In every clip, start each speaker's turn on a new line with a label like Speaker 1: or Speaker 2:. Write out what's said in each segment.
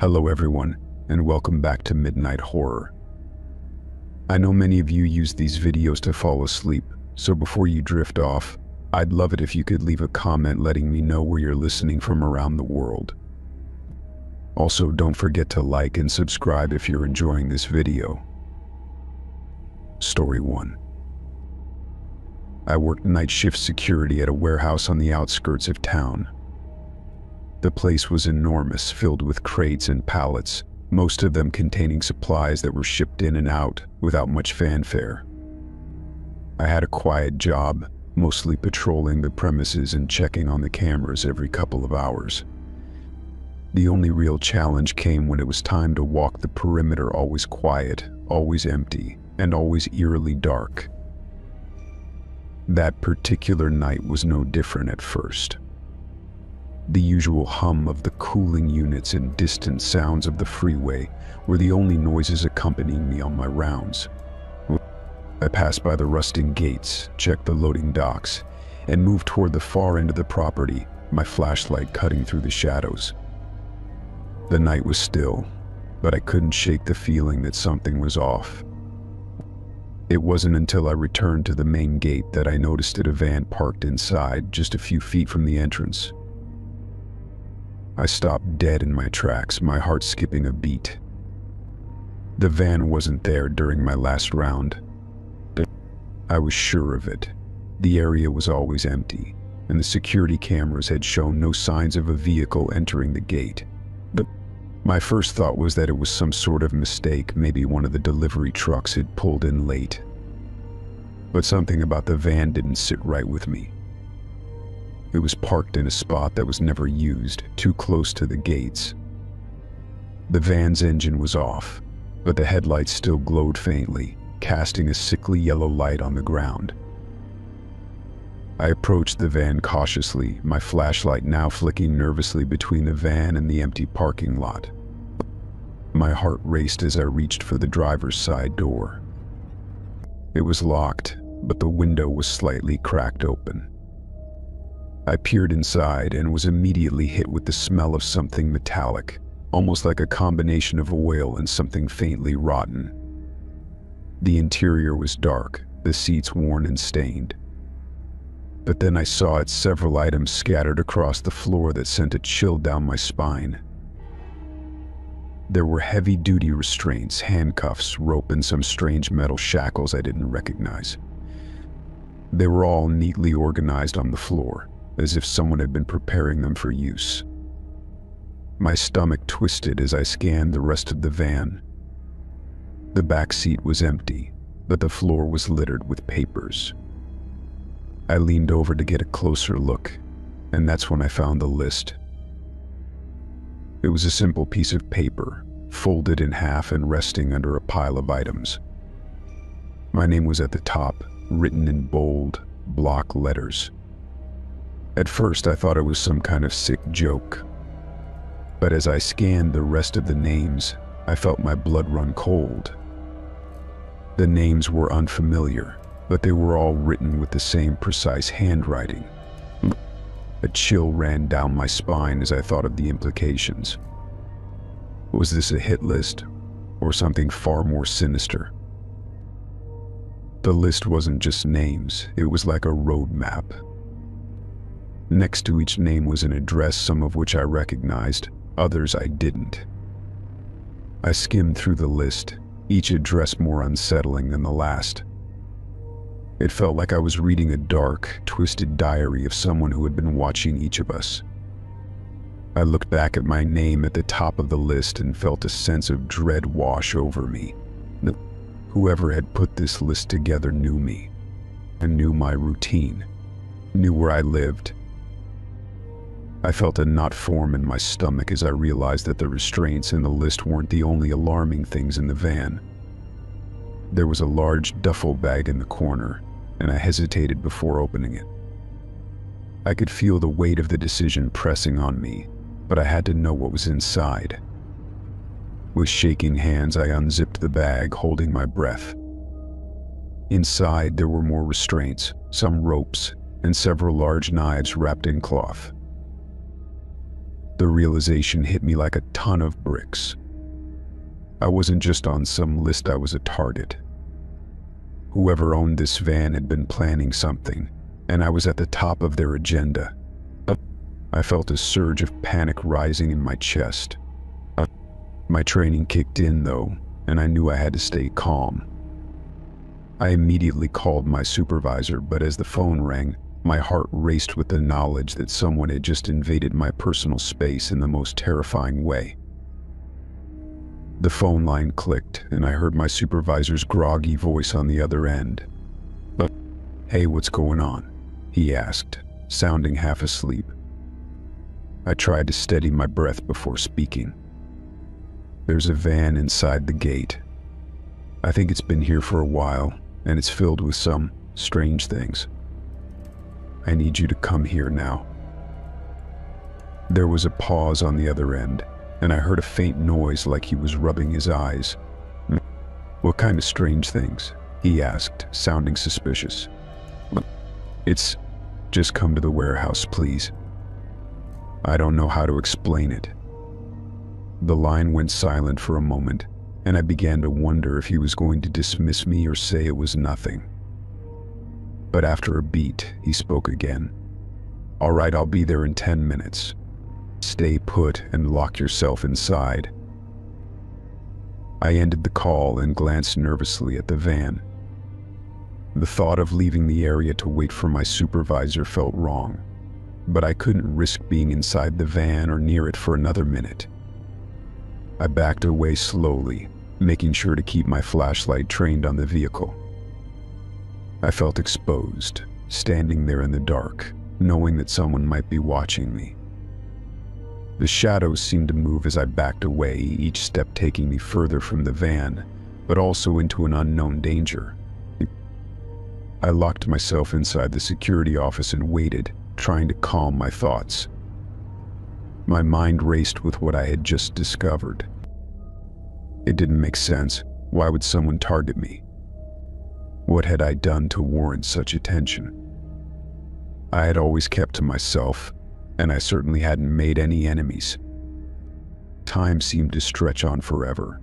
Speaker 1: Hello everyone, and welcome back to Midnight Horror. I know many of you use these videos to fall asleep, so before you drift off, I'd love it if you could leave a comment letting me know where you're listening from around the world. Also, don't forget to like and subscribe if you're enjoying this video. Story 1. I worked night shift security at a warehouse on the outskirts of town. The place was enormous, filled with crates and pallets, most of them containing supplies that were shipped in and out without much fanfare. I had a quiet job, mostly patrolling the premises and checking on the cameras every couple of hours. The only real challenge came when it was time to walk the perimeter, always quiet, always empty, and always eerily dark. That particular night was no different at first. The usual hum of the cooling units and distant sounds of the freeway were the only noises accompanying me on my rounds. I passed by the rusting gates, checked the loading docks, and moved toward the far end of the property, my flashlight cutting through the shadows. The night was still, but I couldn't shake the feeling that something was off. It wasn't until I returned to the main gate that I noticed a van parked inside, just a few feet from the entrance. I stopped dead in my tracks, my heart skipping a beat. The van wasn't there during my last round. I was sure of it. The area was always empty, and the security cameras had shown no signs of a vehicle entering the gate. My first thought was that it was some sort of mistake, maybe one of the delivery trucks had pulled in late. But something about the van didn't sit right with me. It was parked in a spot that was never used, too close to the gates. The van's engine was off, but the headlights still glowed faintly, casting a sickly yellow light on the ground. I approached the van cautiously, my flashlight now flicking nervously between the van and the empty parking lot. My heart raced as I reached for the driver's side door. It was locked, but the window was slightly cracked open. I peered inside and was immediately hit with the smell of something metallic, almost like a combination of oil and something faintly rotten. The interior was dark, the seats worn and stained. But then I saw several items scattered across the floor that sent a chill down my spine. There were heavy-duty restraints, handcuffs, rope, and some strange metal shackles I didn't recognize. They were all neatly organized on the floor, as if someone had been preparing them for use. My stomach twisted as I scanned the rest of the van. The back seat was empty, but the floor was littered with papers. I leaned over to get a closer look, and that's when I found the list. It was a simple piece of paper, folded in half and resting under a pile of items. My name was at the top, written in bold, block letters. At first, I thought it was some kind of sick joke. But as I scanned the rest of the names, I felt my blood run cold. The names were unfamiliar, but they were all written with the same precise handwriting. A chill ran down my spine as I thought of the implications. Was this a hit list, or something far more sinister? The list wasn't just names, it was like a road map. Next to each name was an address, some of which I recognized, others I didn't. I skimmed through the list, each address more unsettling than the last. It felt like I was reading a dark, twisted diary of someone who had been watching each of us. I looked back at my name at the top of the list and felt a sense of dread wash over me. Whoever had put this list together knew me, and knew my routine, knew where I lived. I felt a knot form in my stomach as I realized that the restraints in the list weren't the only alarming things in the van. There was a large duffel bag in the corner, and I hesitated before opening it. I could feel the weight of the decision pressing on me, but I had to know what was inside. With shaking hands, I unzipped the bag, holding my breath. Inside, there were more restraints, some ropes, and several large knives wrapped in cloth. The realization hit me like a ton of bricks. I wasn't just on some list, I was a target. Whoever owned this van had been planning something, and I was at the top of their agenda. I felt a surge of panic rising in my chest. My training kicked in though, and I knew I had to stay calm. I immediately called my supervisor, but as the phone rang, my heart raced with the knowledge that someone had just invaded my personal space in the most terrifying way. The phone line clicked, and I heard my supervisor's groggy voice on the other end. "Hey, what's going on?" he asked, sounding half asleep. I tried to steady my breath before speaking. "There's a van inside the gate. I think it's been here for a while, and it's filled with some strange things. I need you to come here now." There was a pause on the other end, and I heard a faint noise like he was rubbing his eyes. "What kind of strange things?" he asked, sounding suspicious. "It's just come to the warehouse, please. I don't know how to explain it." The line went silent for a moment, and I began to wonder if he was going to dismiss me or say it was nothing. But after a beat, he spoke again. "All right, I'll be there in 10 minutes. Stay put and lock yourself inside." I ended the call and glanced nervously at the van. The thought of leaving the area to wait for my supervisor felt wrong, but I couldn't risk being inside the van or near it for another minute. I backed away slowly, making sure to keep my flashlight trained on the vehicle. I felt exposed, standing there in the dark, knowing that someone might be watching me. The shadows seemed to move as I backed away, each step taking me further from the van, but also into an unknown danger. I locked myself inside the security office and waited, trying to calm my thoughts. My mind raced with what I had just discovered. It didn't make sense. Why would someone target me? What had I done to warrant such attention? I had always kept to myself, and I certainly hadn't made any enemies. Time seemed to stretch on forever.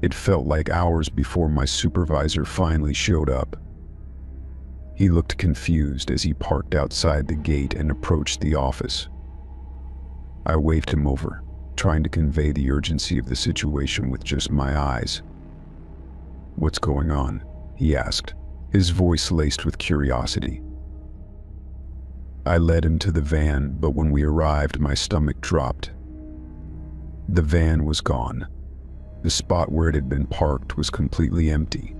Speaker 1: It felt like hours before my supervisor finally showed up. He looked confused as he parked outside the gate and approached the office. I waved him over, trying to convey the urgency of the situation with just my eyes. "What's going on?" he asked, his voice laced with curiosity. I led him to the van, but when we arrived, my stomach dropped. The van was gone. The spot where it had been parked was completely empty.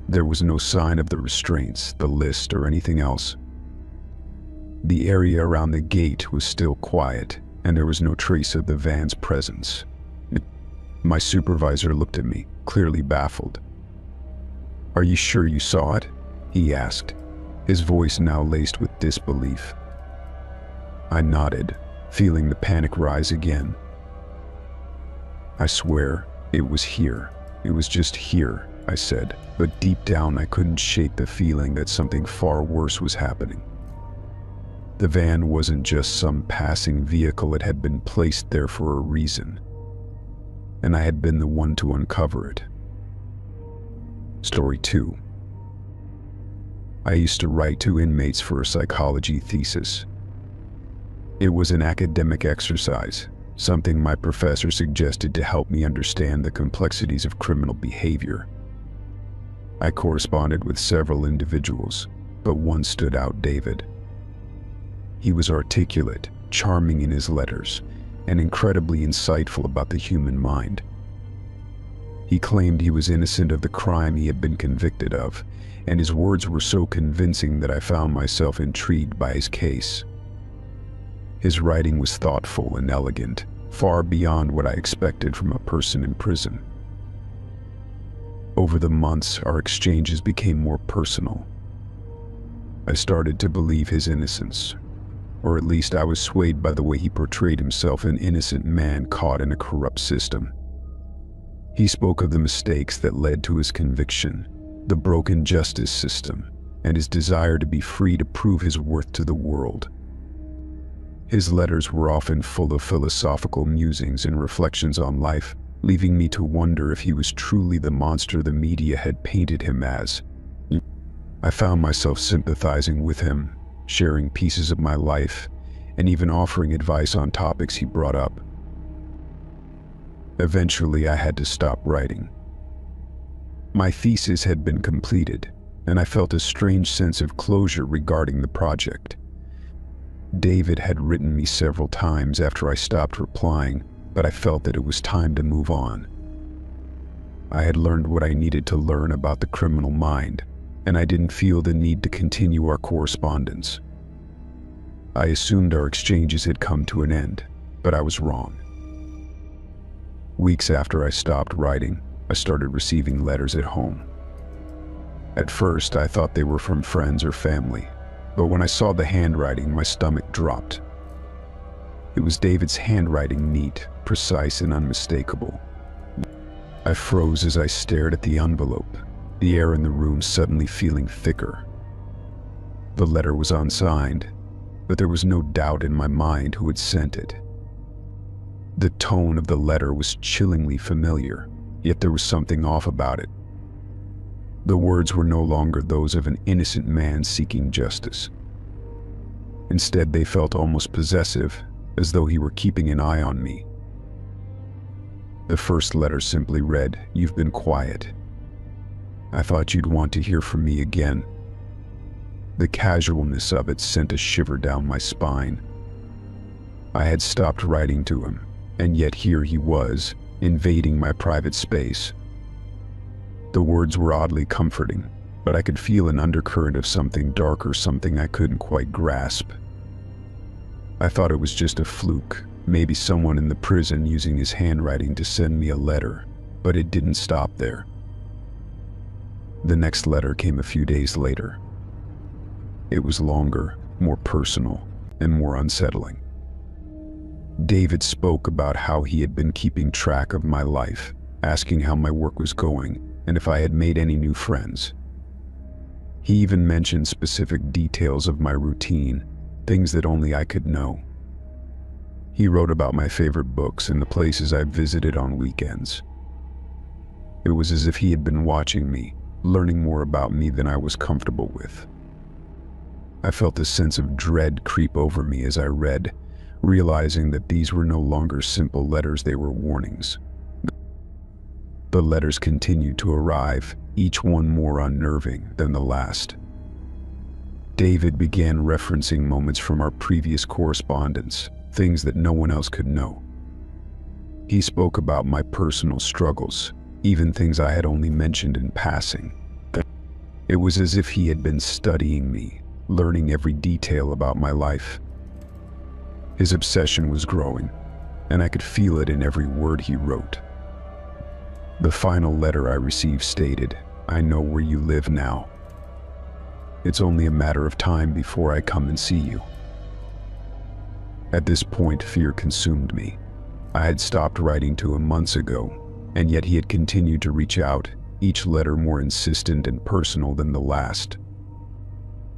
Speaker 1: There was no sign of the restraints, the list, or anything else. The area around the gate was still quiet, and there was no trace of the van's presence. My supervisor looked at me, clearly baffled. "Are you sure you saw it?" he asked, his voice now laced with disbelief. I nodded, feeling the panic rise again. "I swear, it was here. It was just here," I said, but deep down I couldn't shake the feeling that something far worse was happening. The van wasn't just some passing vehicle, it had been placed there for a reason, and I had been the one to uncover it. Story 2. I used to write to inmates for a psychology thesis. It was an academic exercise, something my professor suggested to help me understand the complexities of criminal behavior. I corresponded with several individuals, but one stood out: David. He was articulate, charming in his letters, and incredibly insightful about the human mind. He claimed he was innocent of the crime he had been convicted of, and his words were so convincing that I found myself intrigued by his case. His writing was thoughtful and elegant, far beyond what I expected from a person in prison. Over the months, our exchanges became more personal. I started to believe his innocence, or at least I was swayed by the way he portrayed himself, an innocent man caught in a corrupt system. He spoke of the mistakes that led to his conviction, the broken justice system, and his desire to be free to prove his worth to the world. His letters were often full of philosophical musings and reflections on life, leaving me to wonder if he was truly the monster the media had painted him as. I found myself sympathizing with him, sharing pieces of my life, and even offering advice on topics he brought up. Eventually, I had to stop writing. My thesis had been completed, and I felt a strange sense of closure regarding the project. David had written me several times after I stopped replying, but I felt that it was time to move on. I had learned what I needed to learn about the criminal mind, and I didn't feel the need to continue our correspondence. I assumed our exchanges had come to an end, but I was wrong. Weeks after I stopped writing, I started receiving letters at home. At first, I thought they were from friends or family, but when I saw the handwriting, my stomach dropped. It was David's handwriting, neat, precise, and unmistakable. I froze as I stared at the envelope, the air in the room suddenly feeling thicker. The letter was unsigned, but there was no doubt in my mind who had sent it. The tone of the letter was chillingly familiar, yet there was something off about it. The words were no longer those of an innocent man seeking justice. Instead, they felt almost possessive, as though he were keeping an eye on me. The first letter simply read, "You've been quiet. I thought you'd want to hear from me again." The casualness of it sent a shiver down my spine. I had stopped writing to him, and yet here he was, invading my private space. The words were oddly comforting, but I could feel an undercurrent of something darker, something I couldn't quite grasp. I thought it was just a fluke, maybe someone in the prison using his handwriting to send me a letter, but it didn't stop there. The next letter came a few days later. It was longer, more personal, and more unsettling. David spoke about how he had been keeping track of my life, asking how my work was going, and if I had made any new friends. He even mentioned specific details of my routine, things that only I could know. He wrote about my favorite books and the places I visited on weekends. It was as if he had been watching me, learning more about me than I was comfortable with. I felt a sense of dread creep over me as I read, realizing that these were no longer simple letters, they were warnings. The letters continued to arrive, each one more unnerving than the last. David began referencing moments from our previous correspondence, things that no one else could know. He spoke about my personal struggles, even things I had only mentioned in passing. It was as if he had been studying me, learning every detail about my life. His obsession was growing, and I could feel it in every word he wrote. The final letter I received stated, "I know where you live now. It's only a matter of time before I come and see you." At this point, fear consumed me. I had stopped writing to him months ago, and yet he had continued to reach out, each letter more insistent and personal than the last.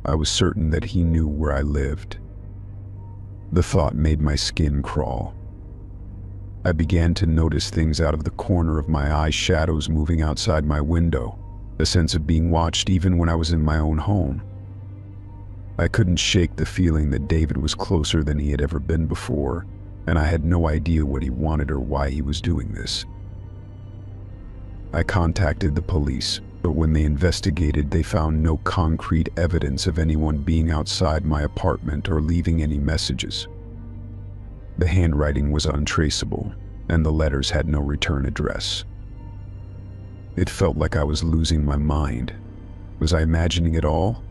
Speaker 1: I was certain that he knew where I lived. The thought made my skin crawl. I began to notice things out of the corner of my eye, shadows moving outside my window, a sense of being watched even when I was in my own home. I couldn't shake the feeling that David was closer than he had ever been before, and I had no idea what he wanted or why he was doing this. I contacted the police, but when they investigated, they found no concrete evidence of anyone being outside my apartment or leaving any messages. The handwriting was untraceable, and the letters had no return address. It felt like I was losing my mind. Was I imagining it all?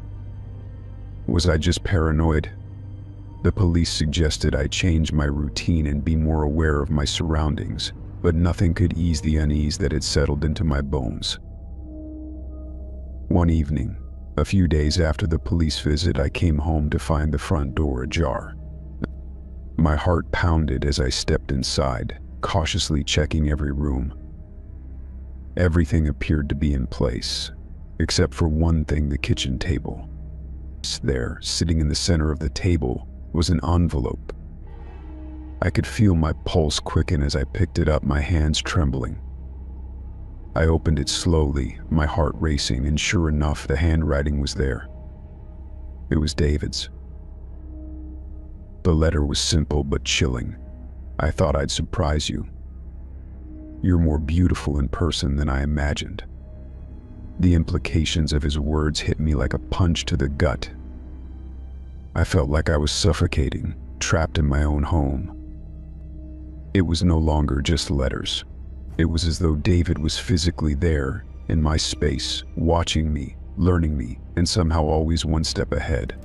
Speaker 1: Was I just paranoid? The police suggested I change my routine and be more aware of my surroundings, but nothing could ease the unease that had settled into my bones. One evening, a few days after the police visit, I came home to find the front door ajar. My heart pounded as I stepped inside, cautiously checking every room. Everything appeared to be in place, except for one thing: the kitchen table. There, sitting in the center of the table, was an envelope, I could feel my pulse quicken as I picked it up, my hands trembling. I opened it slowly, my heart racing, and sure enough, the handwriting was there. It was David's. The letter was simple but chilling. I thought I'd surprise you. You're more beautiful in person than I imagined. The implications of his words hit me like a punch to the gut. I felt like I was suffocating, trapped in my own home. It was no longer just letters. It was as though David was physically there, in my space, watching me, learning me, and somehow always one step ahead.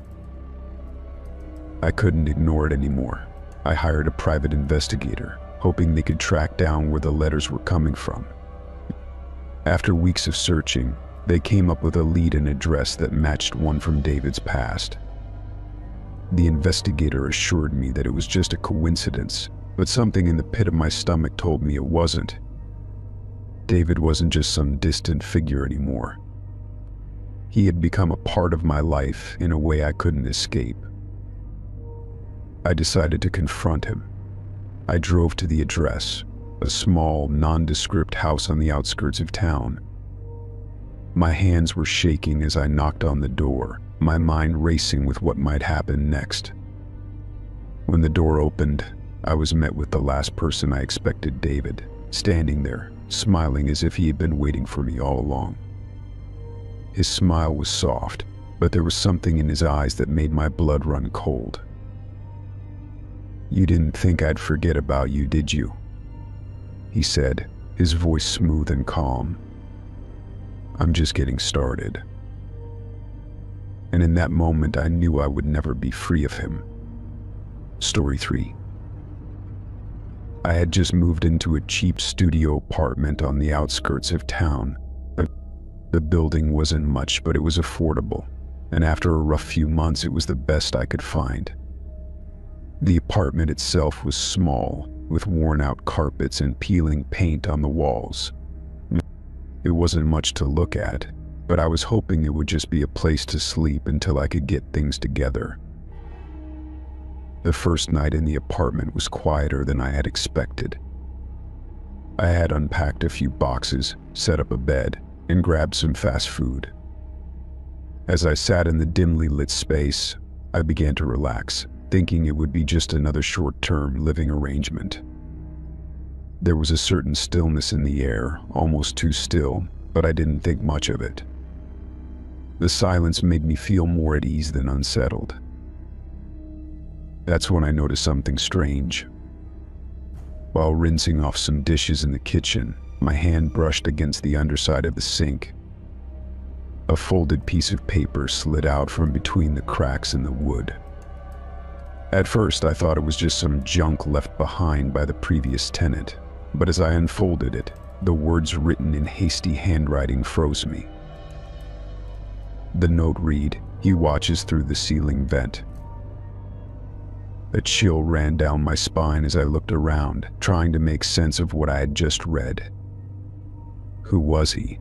Speaker 1: I couldn't ignore it anymore. I hired a private investigator, hoping they could track down where the letters were coming from. After weeks of searching, they came up with a lead and address that matched one from David's past. The investigator assured me that it was just a coincidence, but something in the pit of my stomach told me it wasn't. David wasn't just some distant figure anymore. He had become a part of my life in a way I couldn't escape. I decided to confront him. I drove to the address, a small, nondescript house on the outskirts of town. My hands were shaking as I knocked on the door, my mind racing with what might happen next. When the door opened, I was met with the last person I expected, David, standing there, smiling as if he had been waiting for me all along. His smile was soft, but there was something in his eyes that made my blood run cold. "You didn't think I'd forget about you, did you?" he said, his voice smooth and calm. "I'm just getting started." And in that moment, I knew I would never be free of him. Story 3. I had just moved into a cheap studio apartment on the outskirts of town. The building wasn't much, but it was affordable, and after a rough few months, it was the best I could find. The apartment itself was small, with worn-out carpets and peeling paint on the walls. It wasn't much to look at, but I was hoping it would just be a place to sleep until I could get things together. The first night in the apartment was quieter than I had expected. I had unpacked a few boxes, set up a bed, and grabbed some fast food. As I sat in the dimly lit space, I began to relax, thinking it would be just another short-term living arrangement. There was a certain stillness in the air, almost too still, but I didn't think much of it. The silence made me feel more at ease than unsettled. That's when I noticed something strange. While rinsing off some dishes in the kitchen, my hand brushed against the underside of the sink. A folded piece of paper slid out from between the cracks in the wood. At first, I thought it was just some junk left behind by the previous tenant, but as I unfolded it, the words written in hasty handwriting froze me. The note read, "He watches through the ceiling vent." A chill ran down my spine as I looked around, trying to make sense of what I had just read. Who was he?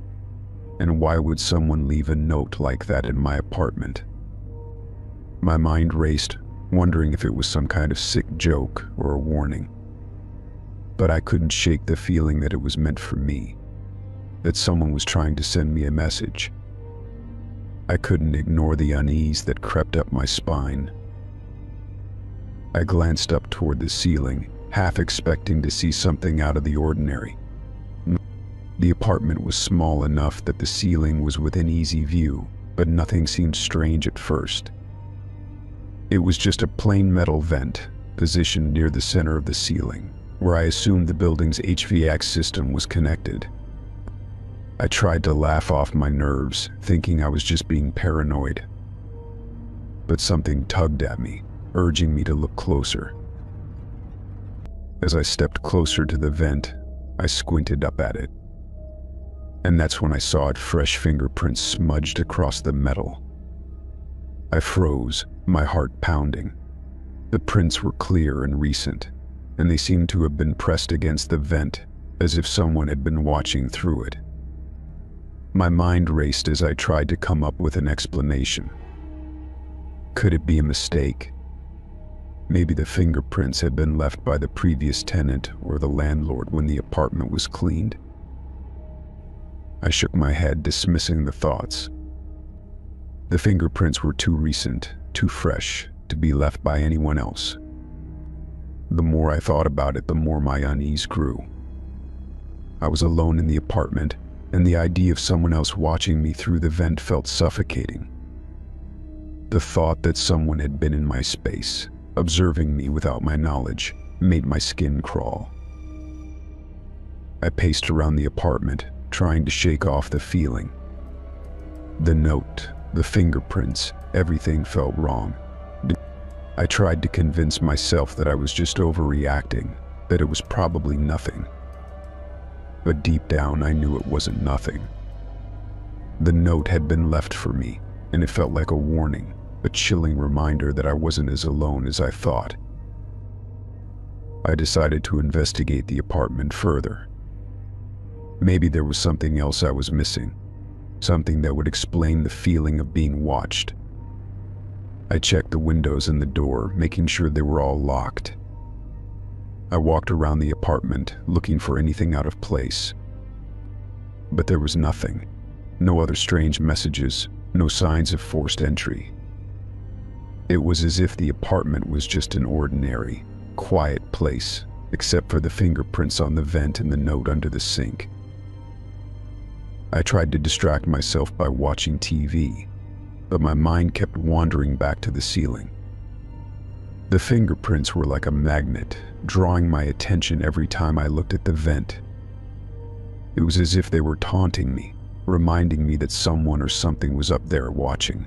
Speaker 1: And why would someone leave a note like that in my apartment? My mind raced, wondering if it was some kind of sick joke or a warning. But I couldn't shake the feeling that it was meant for me, that someone was trying to send me a message. I couldn't ignore the unease that crept up my spine. I glanced up toward the ceiling, half expecting to see something out of the ordinary. The apartment was small enough that the ceiling was within easy view, but nothing seemed strange at first. It was just a plain metal vent, positioned near the center of the ceiling, where I assumed the building's HVAC system was connected. I tried to laugh off my nerves, thinking I was just being paranoid. But something tugged at me, urging me to look closer. As I stepped closer to the vent, I squinted up at it. And that's when I saw its fresh fingerprints smudged across the metal. I froze, my heart pounding. The prints were clear and recent, and they seemed to have been pressed against the vent, as if someone had been watching through it. My mind raced as I tried to come up with an explanation. Could it be a mistake? Maybe the fingerprints had been left by the previous tenant or the landlord when the apartment was cleaned. I shook my head, dismissing the thoughts. The fingerprints were too recent, too fresh, to be left by anyone else. The more I thought about it, the more my unease grew. I was alone in the apartment, and the idea of someone else watching me through the vent felt suffocating. The thought that someone had been in my space, observing me without my knowledge, made my skin crawl. I paced around the apartment, trying to shake off the feeling. The note, the fingerprints, everything felt wrong. I tried to convince myself that I was just overreacting, that it was probably nothing. But deep down, I knew it wasn't nothing. The note had been left for me, and it felt like a warning, a chilling reminder that I wasn't as alone as I thought. I decided to investigate the apartment further. Maybe there was something else I was missing, something that would explain the feeling of being watched. I checked the windows and the door, making sure they were all locked. I walked around the apartment, looking for anything out of place. But there was nothing. No other strange messages, no signs of forced entry. It was as if the apartment was just an ordinary, quiet place, except for the fingerprints on the vent and the note under the sink. I tried to distract myself by watching TV, but my mind kept wandering back to the ceiling. The fingerprints were like a magnet, drawing my attention every time I looked at the vent. It was as if they were taunting me, reminding me that someone or something was up there watching.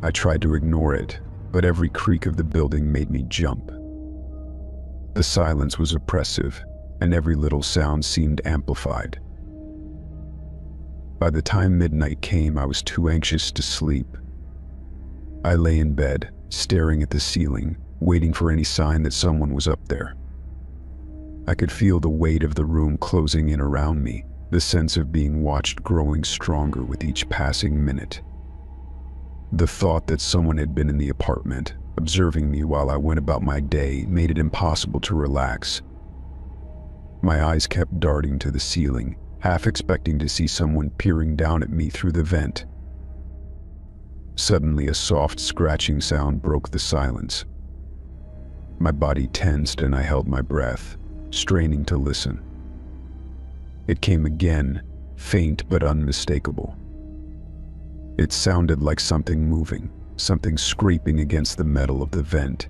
Speaker 1: I tried to ignore it, but every creak of the building made me jump. The silence was oppressive, and every little sound seemed amplified. By the time midnight came, I was too anxious to sleep. I lay in bed, staring at the ceiling, waiting for any sign that someone was up there. I could feel the weight of the room closing in around me, the sense of being watched growing stronger with each passing minute. The thought that someone had been in the apartment, observing me while I went about my day, made it impossible to relax. My eyes kept darting to the ceiling, half expecting to see someone peering down at me through the vent. Suddenly, a soft scratching sound broke the silence. My body tensed and I held my breath, straining to listen. It came again, faint but unmistakable. It sounded like something moving, something scraping against the metal of the vent.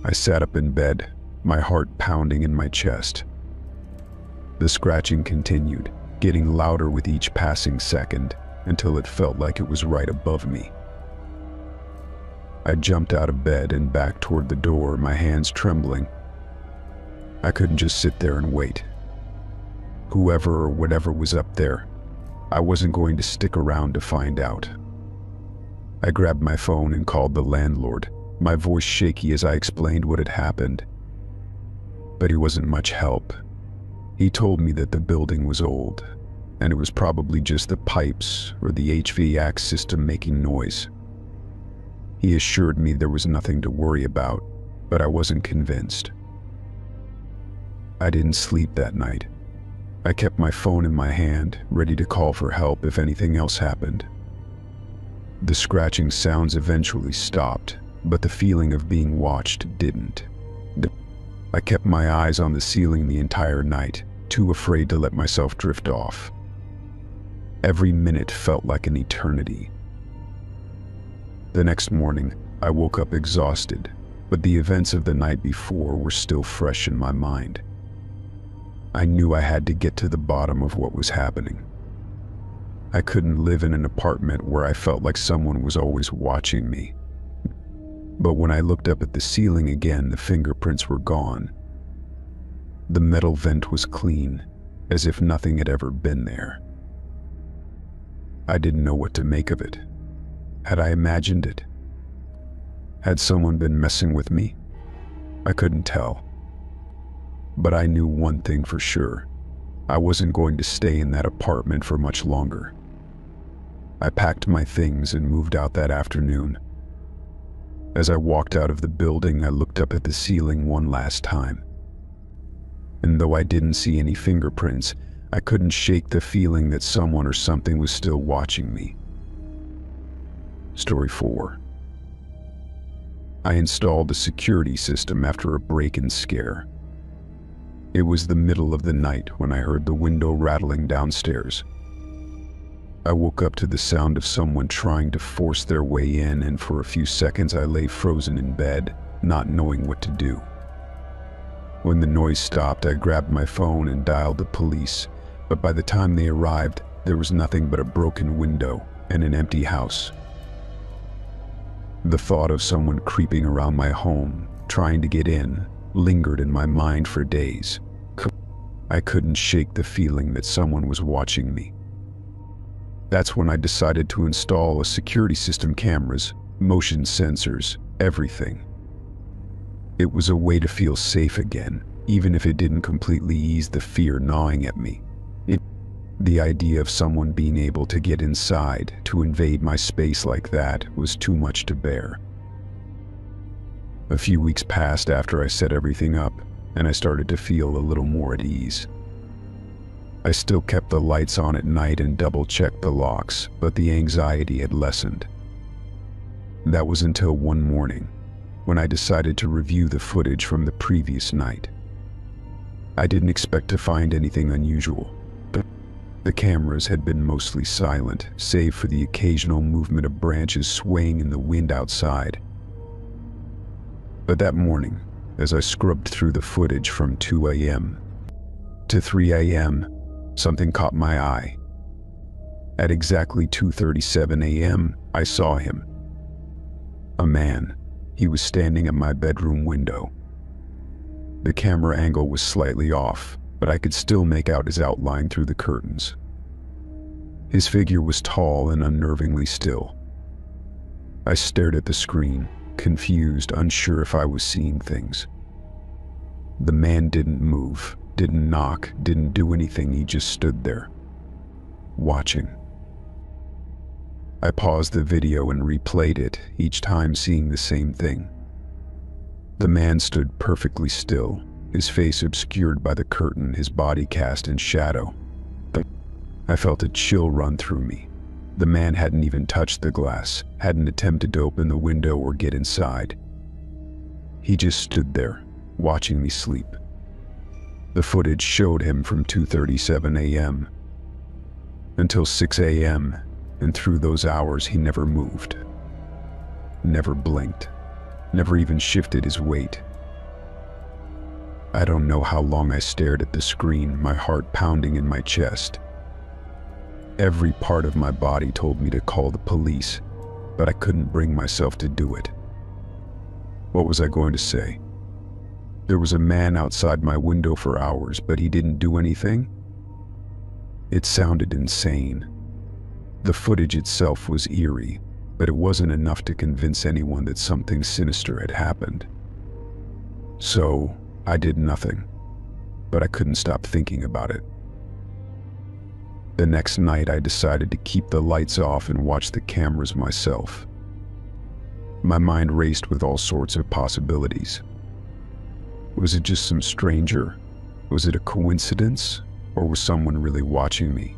Speaker 1: I sat up in bed, my heart pounding in my chest. The scratching continued, getting louder with each passing second, until it felt like it was right above me. I jumped out of bed and back toward the door, my hands trembling. I couldn't just sit there and wait. Whoever or whatever was up there, I wasn't going to stick around to find out. I grabbed my phone and called the landlord, my voice shaky as I explained what had happened. But he wasn't much help. He told me that the building was old, and it was probably just the pipes or the HVAC system making noise. He assured me there was nothing to worry about, but I wasn't convinced. I didn't sleep that night. I kept my phone in my hand, ready to call for help if anything else happened. The scratching sounds eventually stopped, but the feeling of being watched didn't. I kept my eyes on the ceiling the entire night, too afraid to let myself drift off. Every minute felt like an eternity. The next morning, I woke up exhausted, but the events of the night before were still fresh in my mind. I knew I had to get to the bottom of what was happening. I couldn't live in an apartment where I felt like someone was always watching me. But when I looked up at the ceiling again, the fingerprints were gone. The metal vent was clean, as if nothing had ever been there. I didn't know what to make of it. Had I imagined it? Had someone been messing with me? I couldn't tell. But I knew one thing for sure. I wasn't going to stay in that apartment for much longer. I packed my things and moved out that afternoon. As I walked out of the building, I looked up at the ceiling one last time. And though I didn't see any fingerprints, I couldn't shake the feeling that someone or something was still watching me. Story 4. I installed a security system after a break-in scare. It was the middle of the night when I heard the window rattling downstairs. I woke up to the sound of someone trying to force their way in, and for a few seconds I lay frozen in bed, not knowing what to do. When the noise stopped, I grabbed my phone and dialed the police, but by the time they arrived, there was nothing but a broken window and an empty house. The thought of someone creeping around my home, trying to get in, lingered in my mind for days. I couldn't shake the feeling that someone was watching me. That's when I decided to install a security system, cameras, motion sensors, everything. It was a way to feel safe again, even if it didn't completely ease the fear gnawing at me. The idea of someone being able to get inside, to invade my space like that, was too much to bear. A few weeks passed after I set everything up, and I started to feel a little more at ease. I still kept the lights on at night and double-checked the locks, but the anxiety had lessened. That was until one morning, when I decided to review the footage from the previous night. I didn't expect to find anything unusual. The cameras had been mostly silent, save for the occasional movement of branches swaying in the wind outside. But that morning, as I scrubbed through the footage from 2 a.m. to 3 a.m., something caught my eye. At exactly 2:37 a.m., I saw him. A man. He was standing at my bedroom window. The camera angle was slightly off, but I could still make out his outline through the curtains. His figure was tall and unnervingly still. I stared at the screen, confused, unsure if I was seeing things. The man didn't move, didn't knock, didn't do anything. He just stood there, watching. I paused the video and replayed it, each time seeing the same thing. The man stood perfectly still, his face obscured by the curtain, his body cast in shadow. I felt a chill run through me. The man hadn't even touched the glass, hadn't attempted to open the window or get inside. He just stood there, watching me sleep. The footage showed him from 2:37 a.m. until 6 a.m., and through those hours he never moved, never blinked, never even shifted his weight. I don't know how long I stared at the screen, my heart pounding in my chest. Every part of my body told me to call the police, but I couldn't bring myself to do it. What was I going to say? There was a man outside my window for hours, but he didn't do anything? It sounded insane. The footage itself was eerie, but it wasn't enough to convince anyone that something sinister had happened. So, I did nothing, but I couldn't stop thinking about it. The next night, I decided to keep the lights off and watch the cameras myself. My mind raced with all sorts of possibilities. Was it just some stranger? Was it a coincidence? Or was someone really watching me?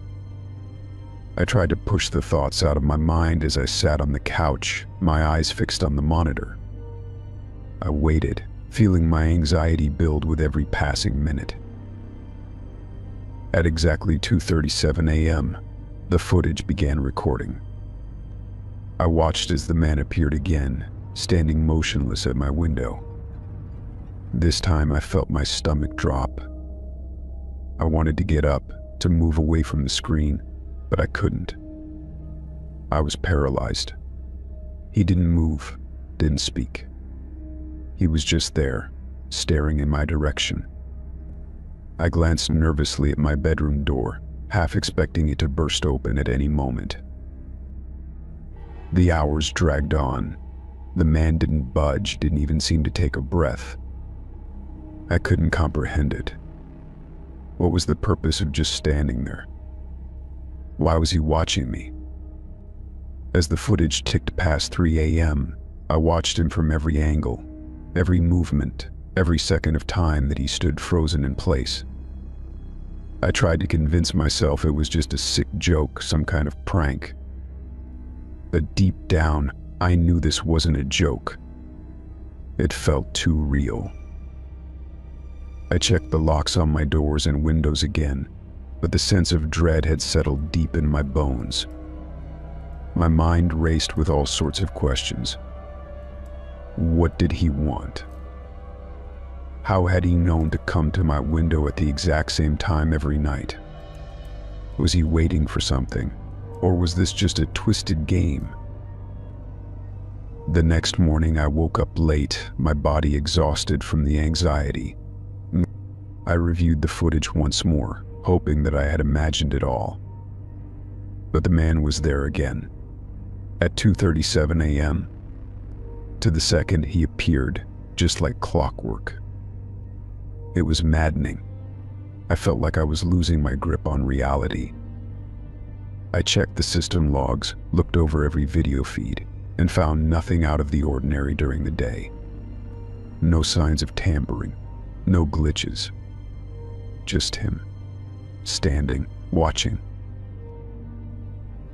Speaker 1: I tried to push the thoughts out of my mind as I sat on the couch, my eyes fixed on the monitor. I waited, feeling my anxiety build with every passing minute. At exactly 2:37 a.m., the footage began recording. I watched as the man appeared again, standing motionless at my window. This time I felt my stomach drop. I wanted to get up, to move away from the screen, but I couldn't. I was paralyzed. He didn't move, didn't speak. He was just there, staring in my direction. I glanced nervously at my bedroom door, half expecting it to burst open at any moment. The hours dragged on. The man didn't budge, didn't even seem to take a breath. I couldn't comprehend it. What was the purpose of just standing there? Why was he watching me? As the footage ticked past 3 a.m., I watched him from every angle, every movement, every second of time that he stood frozen in place. I tried to convince myself it was just a sick joke, some kind of prank. But deep down, I knew this wasn't a joke. It felt too real. I checked the locks on my doors and windows again, but the sense of dread had settled deep in my bones. My mind raced with all sorts of questions. What did he want? How had he known to come to my window at the exact same time every night? Was he waiting for something, or was this just a twisted game? The next morning I woke up late, my body exhausted from the anxiety. I reviewed the footage once more, hoping that I had imagined it all. But the man was there again. At 2:37 a.m. To the second he appeared, just like clockwork. It was maddening. I felt like I was losing my grip on reality. I checked the system logs, looked over every video feed, and found nothing out of the ordinary during the day. No signs of tampering, no glitches. Just him, standing, watching.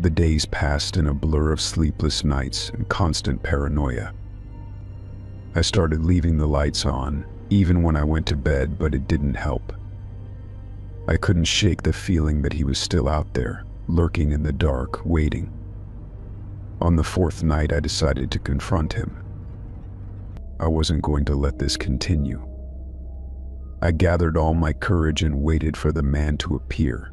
Speaker 1: The days passed in a blur of sleepless nights and constant paranoia. I started leaving the lights on, even when I went to bed, but it didn't help. I couldn't shake the feeling that he was still out there, lurking in the dark, waiting. On the fourth night, I decided to confront him. I wasn't going to let this continue. I gathered all my courage and waited for the man to appear.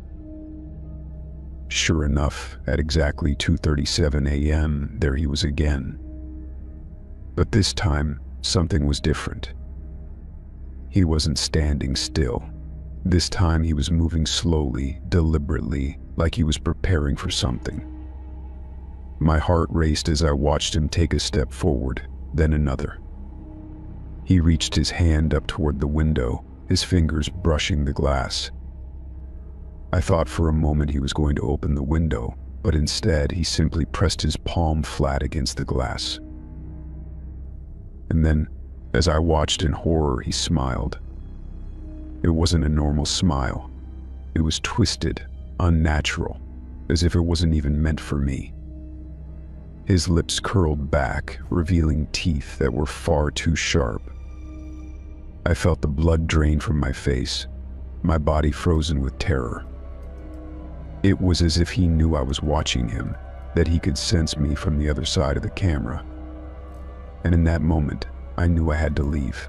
Speaker 1: Sure enough, at exactly 2:37 a.m., there he was again. But this time, something was different. He wasn't standing still. This time he was moving slowly, deliberately, like he was preparing for something. My heart raced as I watched him take a step forward, then another. He reached his hand up toward the window, his fingers brushing the glass. I thought for a moment he was going to open the window, but instead he simply pressed his palm flat against the glass. And then, as I watched in horror, he smiled. It wasn't a normal smile. It was twisted, unnatural, as if it wasn't even meant for me. His lips curled back, revealing teeth that were far too sharp. I felt the blood drain from my face, my body frozen with terror. It was as if he knew I was watching him, that he could sense me from the other side of the camera. And in that moment, I knew I had to leave.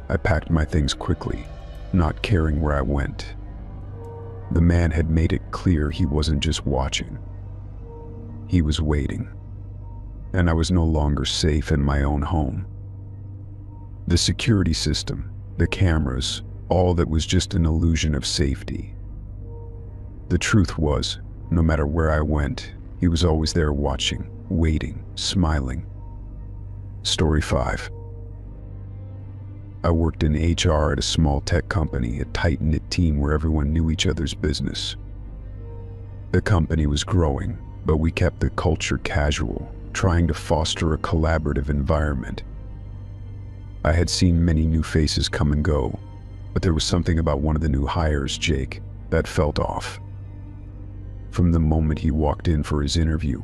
Speaker 1: I packed my things quickly, not caring where I went. The man had made it clear he wasn't just watching. He was waiting, and I was no longer safe in my own home. The security system, the cameras, all that was just an illusion of safety. The truth was, no matter where I went, he was always there watching, waiting, smiling. Story 5. I worked in HR at a small tech company, a tight-knit team where everyone knew each other's business. The company was growing, but we kept the culture casual, trying to foster a collaborative environment. I had seen many new faces come and go, but there was something about one of the new hires, Jake, that felt off. From the moment he walked in for his interview,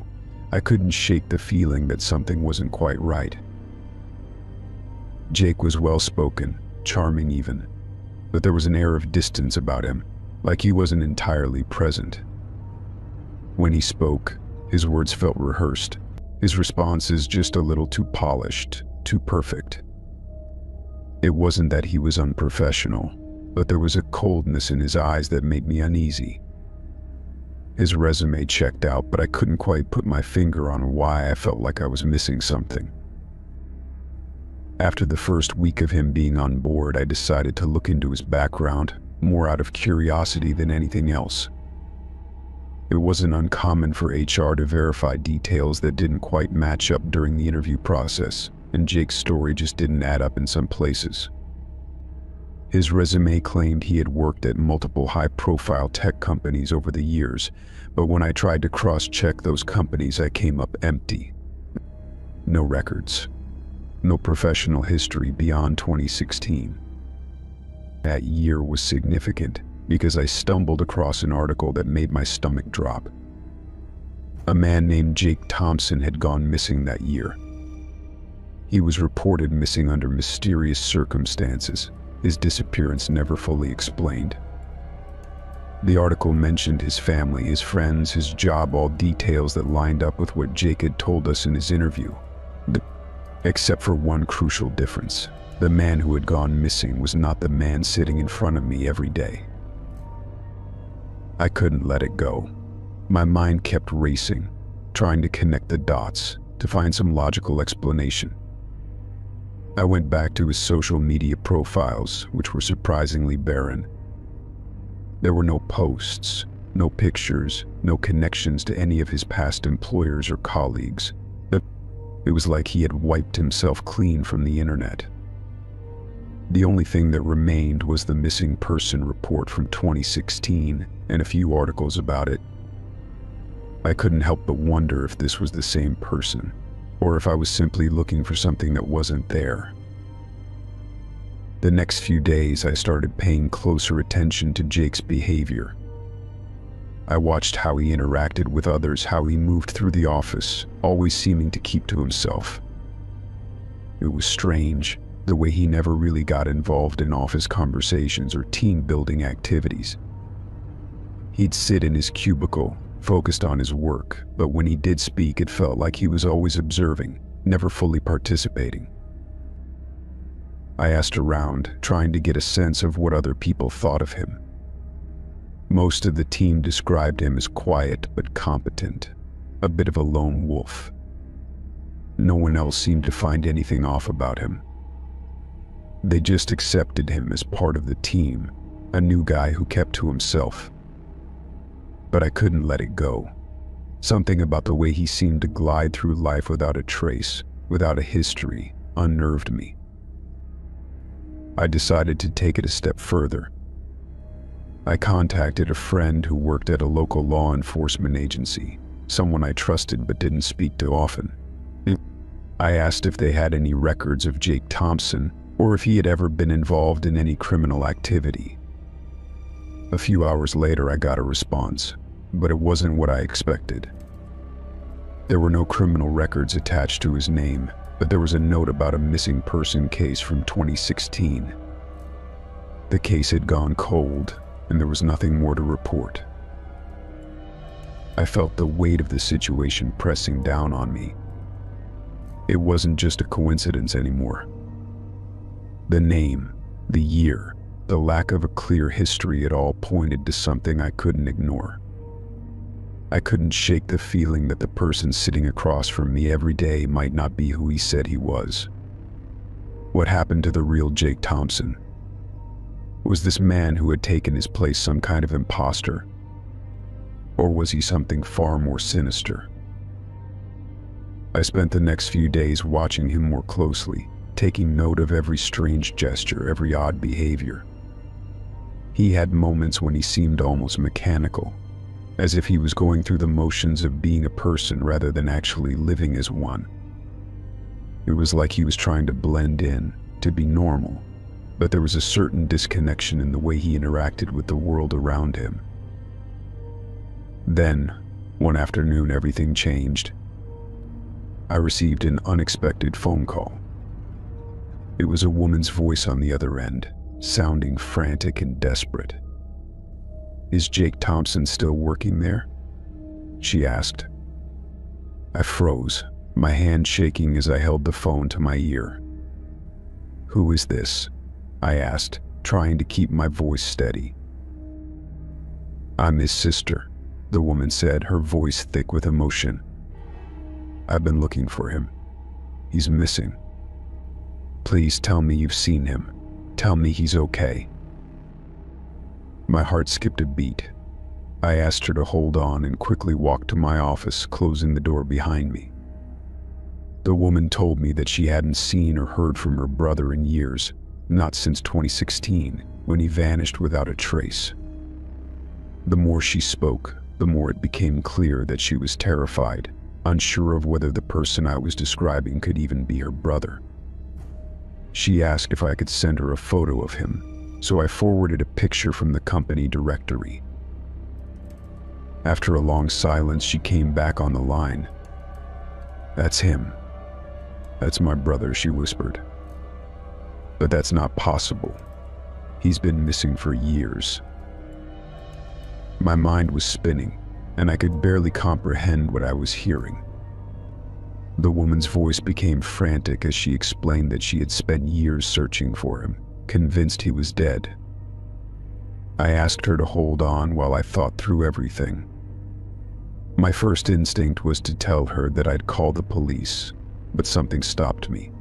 Speaker 1: I couldn't shake the feeling that something wasn't quite right. Jake was well-spoken, charming even, but there was an air of distance about him, like he wasn't entirely present. When he spoke, his words felt rehearsed, his responses just a little too polished, too perfect. It wasn't that he was unprofessional, but there was a coldness in his eyes that made me uneasy. His resume checked out, but I couldn't quite put my finger on why I felt like I was missing something. After the first week of him being on board, I decided to look into his background, more out of curiosity than anything else. It wasn't uncommon for HR to verify details that didn't quite match up during the interview process, and Jake's story just didn't add up in some places. His resume claimed he had worked at multiple high-profile tech companies over the years, but when I tried to cross-check those companies, I came up empty. No records. No professional history beyond 2016. That year was significant because I stumbled across an article that made my stomach drop. A man named Jake Thompson had gone missing that year. He was reported missing under mysterious circumstances, his disappearance never fully explained. The article mentioned his family, his friends, his job, all details that lined up with what Jake had told us in his interview. Except for one crucial difference. The man who had gone missing was not the man sitting in front of me every day. I couldn't let it go. My mind kept racing, trying to connect the dots, to find some logical explanation. I went back to his social media profiles, which were surprisingly barren. There were no posts, no pictures, no connections to any of his past employers or colleagues. It was like he had wiped himself clean from the internet. The only thing that remained was the missing person report from 2016 and a few articles about it. I couldn't help but wonder if this was the same person, or if I was simply looking for something that wasn't there. The next few days, I started paying closer attention to Jake's behavior. I watched how he interacted with others, how he moved through the office, always seeming to keep to himself. It was strange, the way he never really got involved in office conversations or team-building activities. He'd sit in his cubicle, focused on his work, but when he did speak, it felt like he was always observing, never fully participating. I asked around, trying to get a sense of what other people thought of him. Most of the team described him as quiet but competent, a bit of a lone wolf. No one else seemed to find anything off about him. They just accepted him as part of the team, a new guy who kept to himself. But I couldn't let it go. Something about the way he seemed to glide through life without a trace, without a history, unnerved me. I decided to take it a step further. I contacted a friend who worked at a local law enforcement agency, someone I trusted but didn't speak to often. I asked if they had any records of Jake Thompson, or if he had ever been involved in any criminal activity. A few hours later, I got a response, but it wasn't what I expected. There were no criminal records attached to his name, but there was a note about a missing person case from 2016. The case had gone cold, and there was nothing more to report. I felt the weight of the situation pressing down on me. It wasn't just a coincidence anymore. The name, the year, the lack of a clear history, it all pointed to something I couldn't ignore. I couldn't shake the feeling that the person sitting across from me every day might not be who he said he was. What happened to the real Jake Thompson? Was this man who had taken his place some kind of imposter? Or was he something far more sinister? I spent the next few days watching him more closely, taking note of every strange gesture, every odd behavior. He had moments when he seemed almost mechanical, as if he was going through the motions of being a person rather than actually living as one. It was like he was trying to blend in, to be normal, but there was a certain disconnection in the way he interacted with the world around him. Then, one afternoon, everything changed. I received an unexpected phone call. It was a woman's voice on the other end, sounding frantic and desperate. "Is Jake Thompson still working there?" she asked. I froze, my hand shaking as I held the phone to my ear. "Who is this?" I asked, trying to keep my voice steady. "I'm his sister," the woman said, her voice thick with emotion. "I've been looking for him. He's missing. Please tell me you've seen him. Tell me he's okay." My heart skipped a beat. I asked her to hold on and quickly walked to my office, closing the door behind me. The woman told me that she hadn't seen or heard from her brother in years, not since 2016, when he vanished without a trace. The more she spoke, the more it became clear that she was terrified, unsure of whether the person I was describing could even be her brother. She asked if I could send her a photo of him, so I forwarded a picture from the company directory. After a long silence, she came back on the line. "That's him. That's my brother," she whispered. "But that's not possible. He's been missing for years." My mind was spinning, and I could barely comprehend what I was hearing. The woman's voice became frantic as she explained that she had spent years searching for him, convinced he was dead. I asked her to hold on while I thought through everything. My first instinct was to tell her that I'd call the police, but something stopped me.